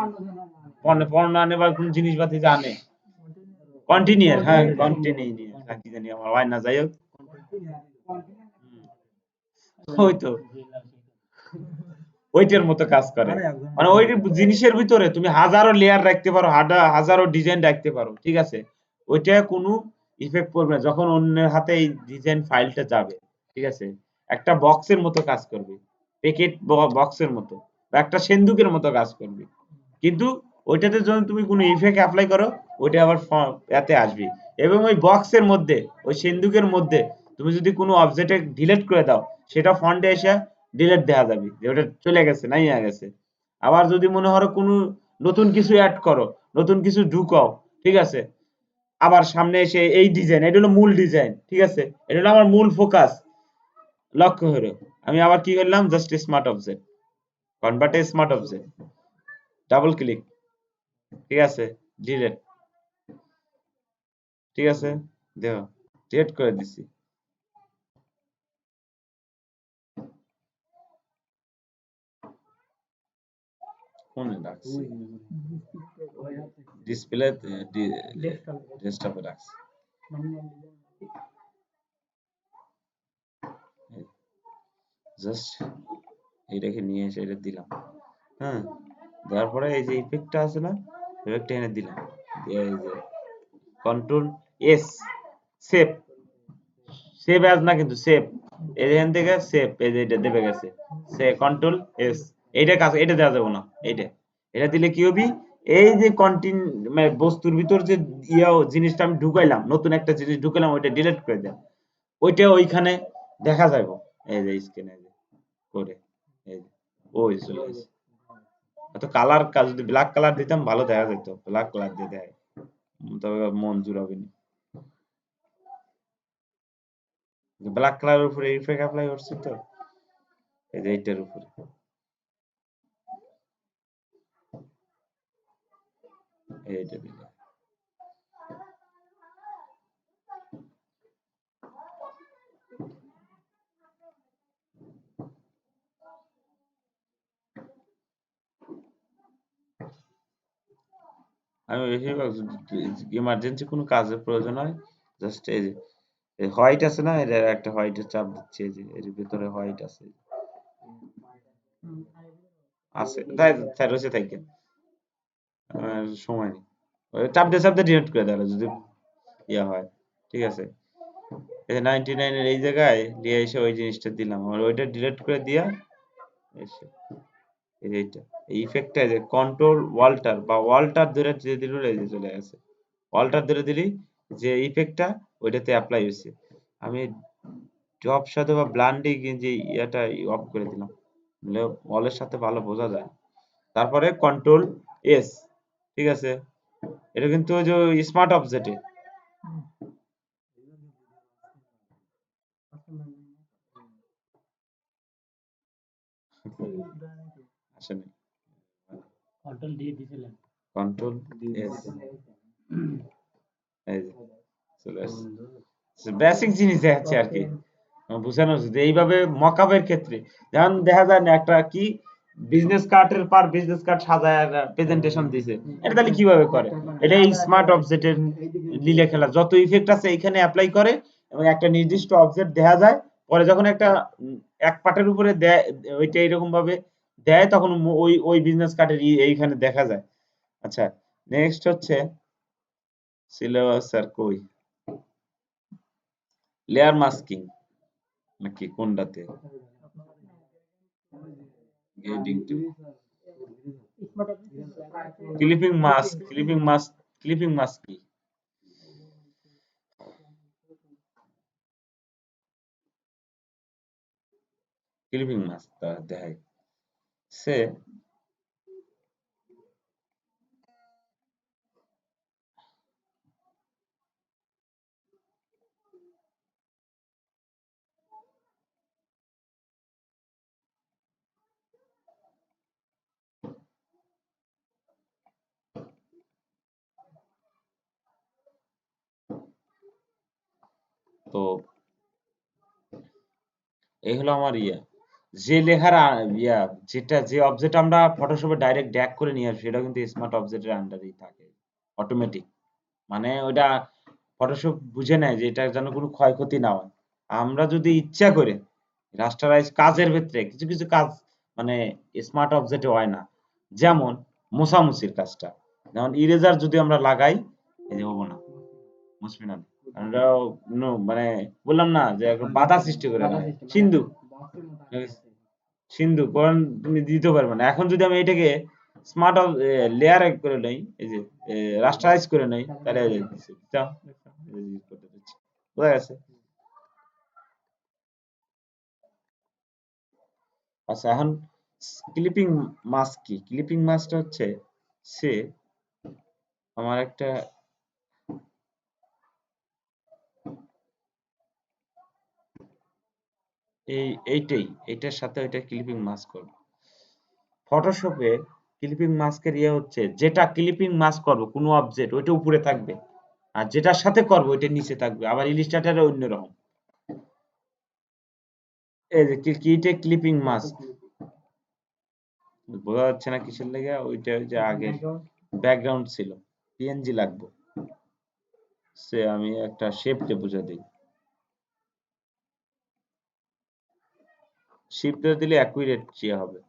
পণ্য আনে বা কোন জিনিসপাতি যে আনে, কন্টিনিউর, হ্যাঁ কন্টিনিউর না কি জানি, আমার হয় না, যাই হোক। ওই তো ওইটার মতো কাজ করে, মানে ওই জিনিসের ভিতরে তুমি হাজারো লেয়ার রাখতে পারো, হাজারো ডিজাইন রাখতে পারো, ঠিক আছে। ওইটা কোনো ইফেক্ট পড়বে না যখন অন্যের হাতে এই ডিজাইন ফাইলটা যাবে, ঠিক আছে। একটা বক্সের মতো কাজ করবে, প্যাকেট বক্সের মতো, বা একটা সেন্দুকের মতো কাজ করবে, কিন্তু ওইটাতে যখন তুমি কোনো ইফেক্ট অ্যাপ্লাই করো, ওইটা আবার এতে আসবে। এবং ওই বক্সের মধ্যে, ওই সিন্দুকের মধ্যে তুমি যদি কোনো অবজেক্ট ডিলিট করে দাও, সেটা ফন্টে এসে ডিলিট দেখা যাবে যে ওটা চলে গেছে, নাই গেছে। আবার যদি মনে করো কোনো নতুন কিছু অ্যাড করো, নতুন কিছু ঢুকাও, ঠিক আছে, আবার সামনে এসে এই ডিজাইন, এটা হলো মূল ডিজাইন, ঠিক আছে, এটা হলো আমার মূল ফোকাস, লক্ষ্য হলো। আমি আবার কি করলাম, just smart object, convert smart object, double click, ঠিক আছে, ডিলিট, ঠিক আছে, দেখো ডিলিট করে দিছি। কোনে রাখছি, ডিসপ্লে ডেস্কটপে রাখছি। জাস্ট এইটাকে নিয়ে এসে এটা দিলাম, হ্যাঁ, দেওয়ার পরে এই যে ইফেক্টটা আছে না, ইফেক্টটা এনে দিলাম, দিয়ে এই যে control S, save, save as না কিন্তু সেভ, এখান থেকে সেভ, এই যে এটা দেবে গেছে, সে কন্ট্রোল এস, এইটা কাজ, এটা দেওয়া যাবে না, এইটা, এটা দিলে কি হবে, এই যে মানে বস্তুর ভিতর যে জিনিসটা আমি ঢুকাইলাম, নতুন একটা জিনিস ঢুকাইলাম, ওইটা ডিলিট করে দেয়, ওইটা ওইখানে দেখা যাবে, এই যে স্ক্রিনে করে, এই যে ওই চলে আসে। তো কালার যদি ব্ল্যাক কালার দিতাম ভালো দেখা যেত, ব্ল্যাক কালার দিয়ে দেয়, তবে মন জুড়াবে না। ব্ল্যাক কালারের উপরে ইফেক্ট অ্যাপ্লাই করছি তো, এই যে এইটার উপরে, এইটা দিলে আমি বেশিরভাগ ইমার্জেন্সি কোনো কাজের প্রয়োজন হয়, জাস্ট এই যে হোয়াইট আছে না, এর একটা হোয়াইটের চাপ দিচ্ছি, এই যে এর ভিতরে হোয়াইট আছে, আছে তাই তাই রয়েছে, তাই সময় নেই, চাপ দিয়ে ডিলিট করে দেওয়া যদি ইয়া হয়, ঠিক আছে। এই 99 এর এই জায়গায় নিয়ে এসে ওই জিনিসটা দিলাম, আর ওইটা ডিলিট করে দিয়া এসে এইটা এই ইফেক্টটা, যে কন্ট্রোল ওয়াল্টার বা ওয়াল্টার ধরে যে দিল, এই যে চলে গেছে, ওয়াল্টার ধরে দিলি যে ইফেক্টটা ওইটাতে অ্যাপ্লাই হয়েছে। আমি ড্রপ সাথে বা ব্লান্ডিং যে ইয়াটা অফ করে দিলাম, ওয়ালের সাথে ভালো বোঝা যায়। তারপরে কন্ট্রোল এস, ঠিক আছে, এটা কিন্তু ওই যে স্মার্ট অবজেক্টে আসেনি, কন্ট্রোল দিয়ে দিছিলেন, কন্ট্রোল এস, এই যে চলে আসছে, বেসিক জিনিস দেখাচ্ছে আর কি, বুঝানো হচ্ছে যে এইভাবে মকআপের ক্ষেত্রে, যেমন দেখা যায় না একটা কি বিজনেস কার্ডের পার বিজনেস কার্ড সাজায় প্রেজেন্টেশন দিছে, এটা তাহলে কিভাবে করে, এটা এই স্মার্ট অবজেক্টের লিলে খেলা, যত ইফেক্ট আছে এখানে অ্যাপ্লাই করে, এবং একটা নির্দিষ্ট অবজেক্ট দেখা যায়, পরে যখন একটা এক পার্টের উপরে দেয়, ওইটা এরকম ভাবে দেয়, তখন ওই ওই বিজনেস কার্ডের এইখানে দেখা যায়। আচ্ছা, নেক্সট হচ্ছে সিলেবাস আর কই, লেয়ার মাস্কিং নাকি কোনটাতে, gradient tool, clipping mask, clipping mask কি, ক্লিপিং মাস্ক তা দেখাই সে, তো এই হলো আমার ইয়া, যে লেখার ইয়া, যেটা যে অবজেক্ট আমরা ফটোশপে ডাইরেক্ট ড্র্যাগ করে নিয়ে আসি, সেটা কিন্তু স্মার্ট অবজেক্টের আন্ডারেই থাকে, অটোমেটিক, মানে ওটা ফটোশপ বুঝে নেয় যে এটা যেন কোনো ক্ষয়ক্ষতি না হয়। আমরা যদি ইচ্ছা করে রাস্টারাইজ কাজের ক্ষেত্রে কিছু কিছু কাজ মানে স্মার্ট অবজেক্টে হয় না, যেমন মোছামুছির কাজটা, যেমন ইরেজার যদি আমরা লাগাই, এই যে হবো না, মুছবি না, আমরা মানে বললাম না যে একটা বাধা সৃষ্টি করে না, সিন্ধু, সিন্ধু কারণ তুমি দিতে পারবে না। এখন যদি আমি এটাকে স্মার্ট লেয়ার করে নেই, এই যে রাস্টারাইজ করে নেই, তাহলে এই যে দিছি, দাও, এই যে করতে দিচ্ছি, বোঝা গেছে। আচ্ছা, এখন ক্লিপিং মাস্ক কি, ক্লিপিং মাস্কটা হচ্ছে সে আমার একটা এইটার সাথে ওইটা ক্লিপিং মাস্ক করবে, ফটোশপে ক্লিপিং মাস্কের ইয়ে হচ্ছে যেটা ক্লিপিং মাস্ক করবো কোনো অবজেক্ট ওইটা উপরে থাকবে আর যেটার সাথে করবো ওইটা নিচে থাকবে আবার ইলিস্ট্রেটরে অন্যরকম এই যে কিটে ক্লিপিং মাস্ক বোঝা যাচ্ছে না কিসের লেগে ওইটা ওই যে আগে ব্যাকগ্রাউন্ড ছিল পিএনজি লাগবে সে আমি একটা শেপকে বুঝা দিই শিফট দিলে অ্যাকুরেট ইয়ে হবে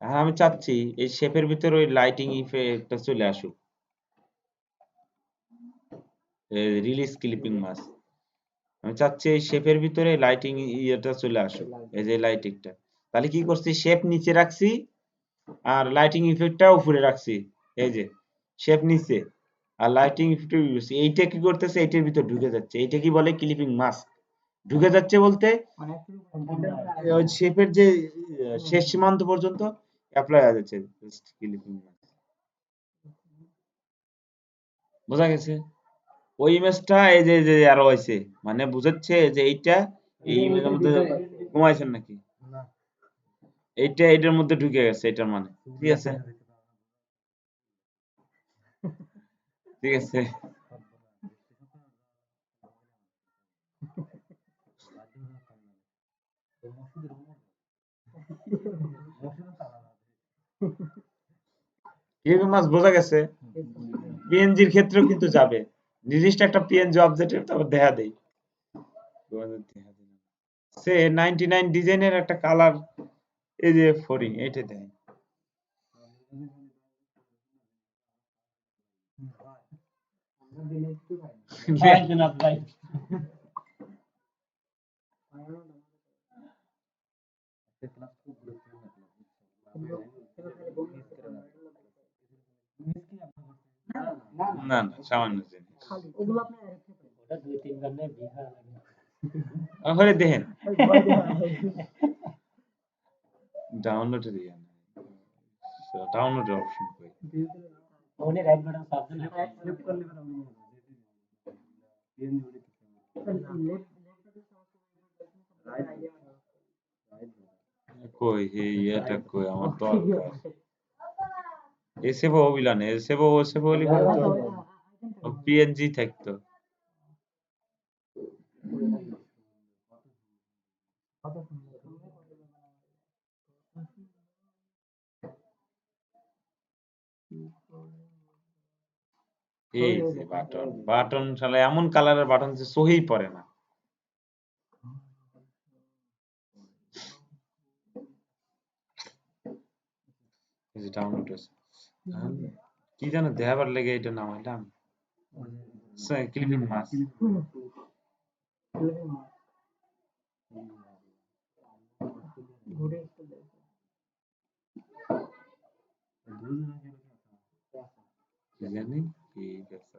হ্যাঁ আমি চাচ্ছি এই শেপের ভিতরে ওই লাইটিং ইফেক্টটা চলে আসুক রিলিজ ক্লিপিং মাস্ক আমি চাচ্ছি এই শেপের ভিতরে লাইটিং ইয়েটা চলে আসুক এই যে লাইটিংটা তাহলে কি করছি শেপ নিচে রাখছি আর লাইটিং ইফেক্টটা উপরে রাখছি এই যে শেপ নিচে আর লাইটিং ইফেক্ট এইটা কি করতেছে এইটার ভিতর ঢুকে যাচ্ছে এইটা কি বলে ক্লিপিং মাস্ক ঢুকে যাচ্ছে বলতে ওই শেপের যে শেষ সীমান্ত পর্যন্ত অ্যাপ্লাই হয়ে যাচ্ছে ক্লিপিং মাস্ক বোঝা গেছে ওই ইমেজটা এই যে যে আরো হয়েছে মানে বুঝাচ্ছে যে এইটা এই ইমেজের মধ্যে ঘুমাইছেন নাকি এইটা এটার মধ্যে ঢুকে গেছে এটার মানে ঠিক আছে ঠিক আছে ক্লিপিং মাস্ক বোঝা গেছে পিএনজির ক্ষেত্রেও কিন্তু যাবে নির্দিষ্ট একটা পিএনজি অবজেক্টের তারপর দেখা দেই সে 99 ডিজাইনের একটা কালার এই যে ফরিং এইটা দেয় না না সামান্য জিনিস ওখানে দেখেন ডাউনলোডে দিয়ে ডাউনলোডের অপশন কই কই এই এটা কই আমার দরকার এসএফও অভিলানে এসএফও ওসএফও লিখে তো পিএনজি থাকতো এই যে বাটন বাটন শালা এমন কালারের বাটন যে সহিই পড়ে না এই যে ডাউনলোড হয়েছে কি জানো দেখাবার লেগে এটা নামাইলাম ক্লিপিং মাস্ক জানি ঠিক আছে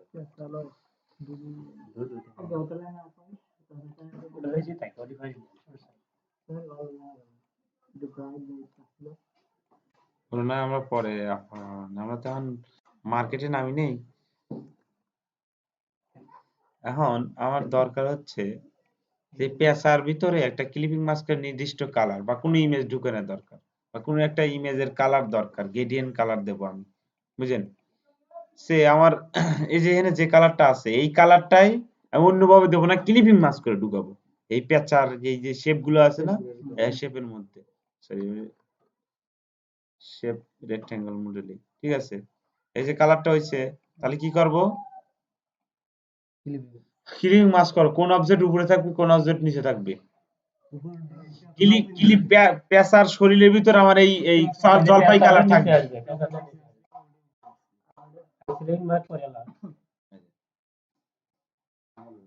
না আমরা পরে আমরা তো এখন মার্কেটে নামি নেই এখন আমার দরকার হচ্ছে যে পেশার ভিতরে একটা ক্লিপিং মাস্কের নির্দিষ্ট কালার বা কোনো ইমেজ ঢুকানোর দরকার বা কোনো একটা ইমেজের কালার দরকার গ্রেডিয়েন্ট কালার দেবো আমি বুঝেন সে আমার এই যে এখানে যে কালারটা আছে এই কালারটাই আমি অন্যভাবে দেবো না ক্লিপিং মাস্ক করে ঢুকাবো এই পেঁচার এই যে শেপ গুলো আছে না এই শেপের মধ্যে সরি শেপ রেক্টেঙ্গল মডেলে ঠিক আছে এই যে কালারটা হইছে তাহলে কি করব ক্লিপিং মাস্ক করো কোন অবজেক্ট উপরে থাকবে কোন অবজেক্ট নিচে থাকবে ক্লিপ ক্লিপ পেঁচার শরীরের ভিতর আমার এই এই জলপাই কালার থাকবে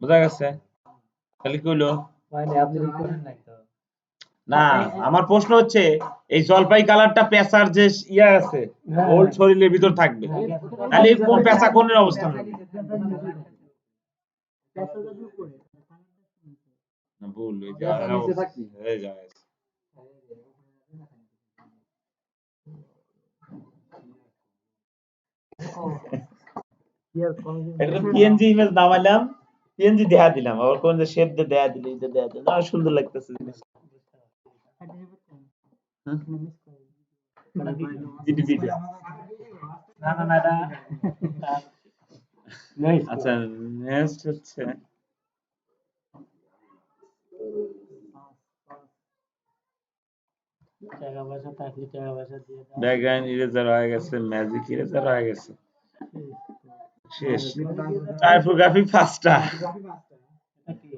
বোঝা গেছে তাহলে কি হলো না আমার প্রশ্ন হচ্ছে এই জলপাই কালারটা পেঁচার যে ইয়া আছে ওর শরীরের ভিতর থাকবে তাহলে কোন পেঁচা কোনের অবস্থান হবে না ভুল এই যে এই যায় এটা পিএনজি ইমেজ নামাইলাম পিএনজি দেখা দিলাম আবার কোন যে শেপ দিয়ে দেখা দিলে এটা দেখা দিলাম সুন্দর লাগতেছে জিনিস ভিডিও। না না না এটা নেক্সট আচ্ছা নেক্সট হচ্ছে টাকা পয়সা থাকলে টাকা পয়সা দিয়ে দাও ব্যাকগ্রাউন্ড ইরেজার হয়ে গেছে, ম্যাজিক ইরেজার হয়ে গেছে, শেষ। টাইপোগ্রাফি 5টা। এটা কি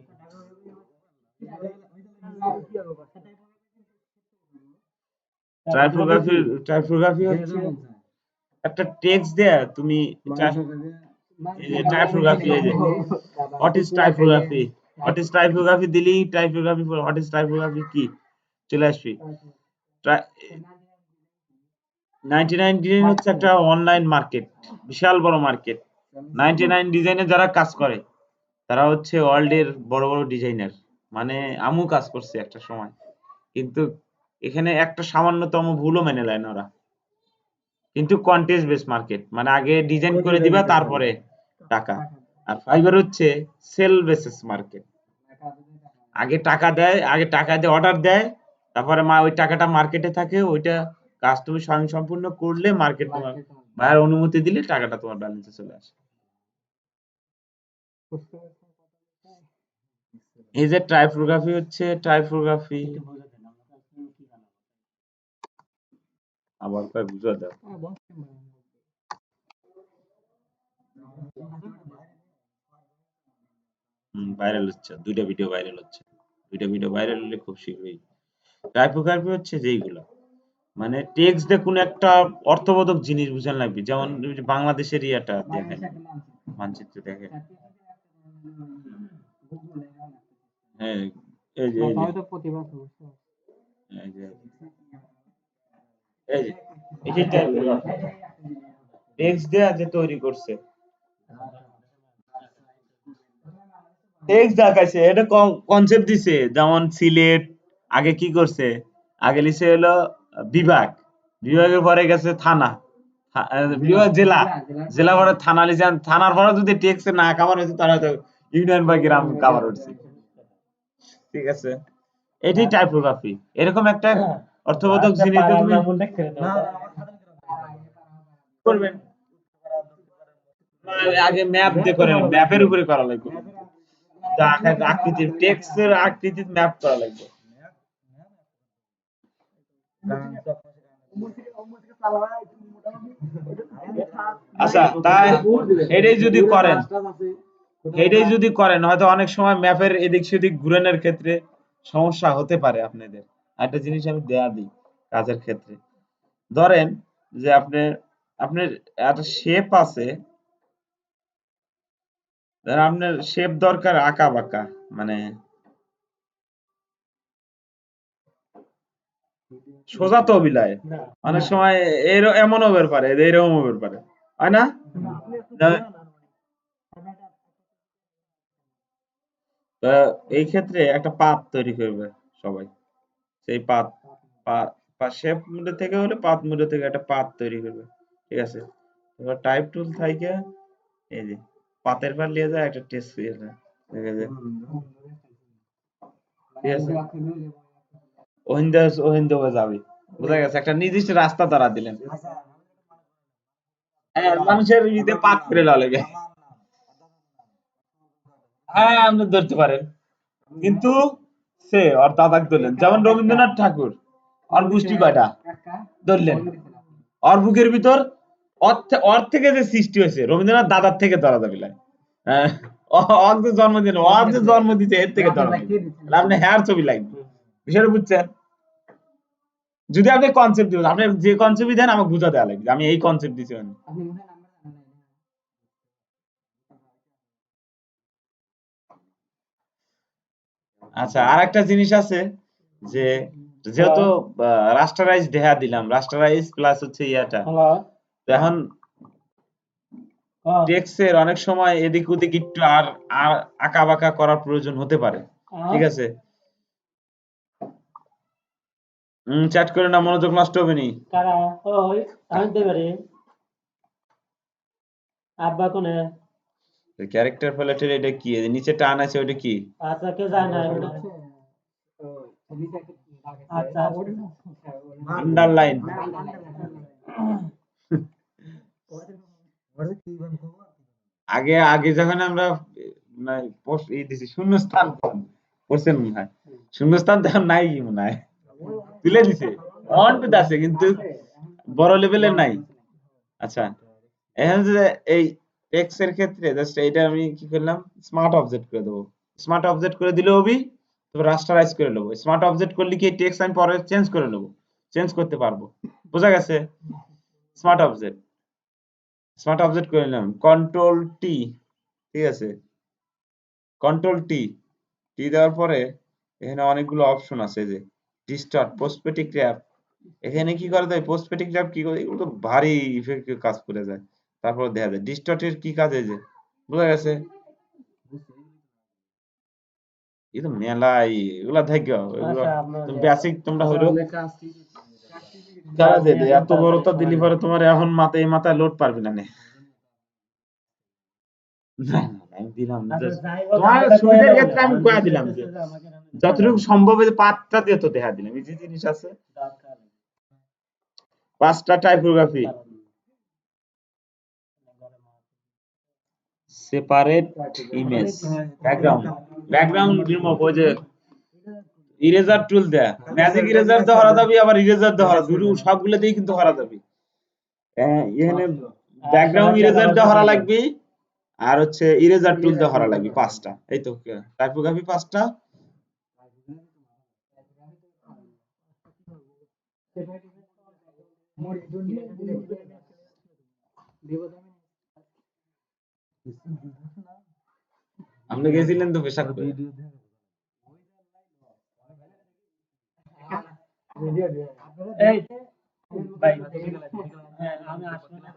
টাইপোগ্রাফি হচ্ছে একটা টেক্সট দেয়া তুমি এই যে টাইপোগ্রাফি, এই যে what is typography, what is typography দিলেই টাইপোগ্রাফি, হোয়াট ইজ টাইপোগ্রাফি কি চলে আসবে। 99 ডিজাইন হচ্ছে একটা অনলাইন মার্কেট, বিশাল বড় মার্কেট। 99 ডিজাইনে যারা কাজ করে তারা হচ্ছে ওয়ার্ল্ডের বড় বড় ডিজাইনার, মানে আমু কাজ করছে একটা সময়, কিন্তু এখানে একটা সামান্যতম ভুলও মেনে নেয় না ওরা। কিন্তু কন্টেস্ট বেস মার্কেট, মানে আগে ডিজাইন করে দিবা তারপরে টাকা। আর ফাইবার হচ্ছে সেল বেসিস মার্কেট, আগে টাকা দেয়, আগে টাকা দিয়ে অর্ডার দেয়, তারপরে ওই টাকাটা মার্কেটে থাকে, ওইটা কাজ তুমি স্বয়ং সম্পূর্ণ করলে মার্কেট তোমার বায়ার অনুমতি দিলে টাকাটা তোমার ব্যালেন্সে চলে আসে। এই যে টাইপোগ্রাফি হচ্ছে টাইপোগ্রাফি, আবার কয় বুঝা দাও। ভাইরাল হচ্ছে, দুইটা ভিডিও ভাইরাল হচ্ছে, দুইটা ভিডিও ভাইরাল হলে খুব শীঘ্রই। টাইপোগ্রাফি হচ্ছে যেইগুলো মানে টেক্সট দিয়ে কোনো একটা অর্থবোধক জিনিস বুঝান লাগবে, যেমন ওই যে বাংলাদেশের ইয়েটা দেখেন, মানচিত্র দেখেন, হ্যাঁ এই যে এই যে এই যে এই যে এটাই টাইপোগ্রাফি, টেক্সট দেয়া যে তৈরি করছে, টেক্সট দেখাইছে, এটা কনসেপ্ট দিছে। যেমন সিলেট আগে কি করছে, আগে লিখছে হলো বিভাগ, বিভাগের পরে গেছে থানা, বিভাগ জেলা, জেলা পরে থানা লিখছে, থানার পরে যদি টেক্সট না কাভার হয়েছে তাহলে হয়তো ইউনিয়ন বা গ্রাম কাভার হচ্ছে, ঠিক আছে। এটাই টাইপোগ্রাফি। এরকম একটা অর্থবোধক জিনিস দিয়ে তুমি করবেন, আগে ম্যাপ দিয়ে করে, ম্যাপের উপরে করা লাগবে, আকৃতির টেক্সটের আকৃতির ম্যাপ করা লাগবে। আচ্ছা তাই এটাই যদি করেন, এটাই যদি করেন হয়তো অনেক সময় ম্যাপের এদিক সেদিক ঘুরানোর ক্ষেত্রে সমস্যা হতে পারে আপনাদের। একটা জিনিস আমি দেয়া দিই কাজের ক্ষেত্রে, ধরেন যে আপনার আপনার একটা শেপ আছে, আপনার শেপ দরকার আঁকা বাঁকা, মানে সোজা তো বিলায়, অনেক সময় এমনও হতে পারে, এরকম হতে পারে, হয় না? তা এই ক্ষেত্রে একটা পাত তৈরি করবে সবাই, সেই শেপ মুডে থেকে হলে পাত মুডে থেকে একটা পাত তৈরি করবে, ঠিক আছে। এবার টাইপ টুল থাইকে এই যে পাতের পর নিয়ে যায় একটা টেস্ট দিয়ে যায়, ঠিক আছে, ঠিক আছে, ওহিন্দে হয়ে যাবে, বোঝা গেছে, একটা নির্দিষ্ট রাস্তা তারা দিলেন। হ্যাঁ মানুষের ইতে পাত করে লওয়া লাগে, হ্যাঁ আপনি ধরতে পারেন, কিন্তু সে ওর দাদাকে ধরলেন, যেমন রবীন্দ্রনাথ ঠাকুর, ওর গোষ্ঠী কয়টা ধরলেন, ওর বুকের ভিতর ওর থেকে যে সৃষ্টি হয়েছে রবীন্দ্রনাথ দাদার থেকে ধরা যাবে না। হ্যাঁ, ওর যে জন্ম দিল, ওর যে জন্ম দিতে এর থেকে ধরা যাবে, আপনি হ্যার ছবি লাগবে, বিষয়টা বুঝছেন। যদি আপনি কনসেপ্ট দিবেন, আপনি যে কনসেপ্ট দেন আমাকে বুঝা দেওয়া লাগবে, আমি এই কনসেপ্ট দিছি মানে। আচ্ছা আর একটা জিনিস আছে যে যেহেতু রাস্টারাইজ দেয়া দিলাম, রাস্টারাইজ প্লাস হচ্ছে ইয়াটা, তো এখন টেক্সটের অনেক সময় এদিক ওদিক একটু আর আর আঁকা বাঁকা করার প্রয়োজন হতে পারে, ঠিক আছে। চ্যাট করে না, মনোযোগ নষ্ট হবে নি। কারা ওই আমি দিতে পারি আব্বা কোনে ক্যারেক্টার প্যালেটের এটা কি, এই যে নিচে টান আছে ওটা কি? আচ্ছা কে যায় না আচ্ছা আন্ডারলাইন আগে আগে যখন আমরা এই দিছি শূন্যস্থান করছেন মনে হয় শূন্যস্থান তখন নাই কি মনে হয় তুলে দিছে অন পেতে আছে কিন্তু বড় লেভেলের নাই আচ্ছা এখন যে এই টেক্সট এর ক্ষেত্রে জাস্ট এটা আমি কি করলাম স্মার্ট অবজেক্ট করে দেবো স্মার্ট অবজেক্ট করে দিলে হবি তো রাস্টারাইজ করে নেবো স্মার্ট অবজেক্ট করলে কি টেক্সট আমি পরে চেঞ্জ করে নেবো চেঞ্জ করতে পারবো বোঝা গেছে স্মার্ট অবজেক্ট করে নিলাম কন্ট্রোল টি ঠিক আছে কন্ট্রোল টি টি দেওয়ার পরে এখানে অনেকগুলো অপশন আছে যে ডিস্টর্ট পোস্টপেটিক র্যাপ এখানে কি করা যায় পোস্টপেটিক র্যাপ কি করে এগুলো তো ভারী ইফেক্টিভ কাজ করে যায় তারপর দেখা যায় ডিস্টর্টের কি কাজ এই যে বোঝা গেছে এই তো মেলাই এগুলা থেকে এগুলো বেসিক তোমরা হইলো যারা দেবে এত বড় তো দিলি পরে তোমার এখন মাথায় লোড পারবি না নে না, আমি দিলাম না তোমার সুবিধার ক্ষেত্রে আমি কয়া দিলাম যে যতটুকু সম্ভব এই পাঁচটা দিয়ে তো দেখা দিলাম এই যে জিনিস আছে পাঁচটা typography separate image background remove ওই যে ইরেজার টুল দেয়া ম্যাজিক ইরেজার দিয়ে হরা যাবে আবার ইরেজার দিয়ে হরা দুটো সবগুলোতেই কিন্তু হরা যাবে এখানে ব্যাকগ্রাউন্ড ইরেজার দিয়ে হরা লাগবে আর হচ্ছে ইরেজার টুল দিয়ে হরা লাগবে পাঁচটা এই তো টাইপোগ্রাফি পাঁচটা আপনি গেছিলেন তো পেশাব করে এই ভাই আমি আসলে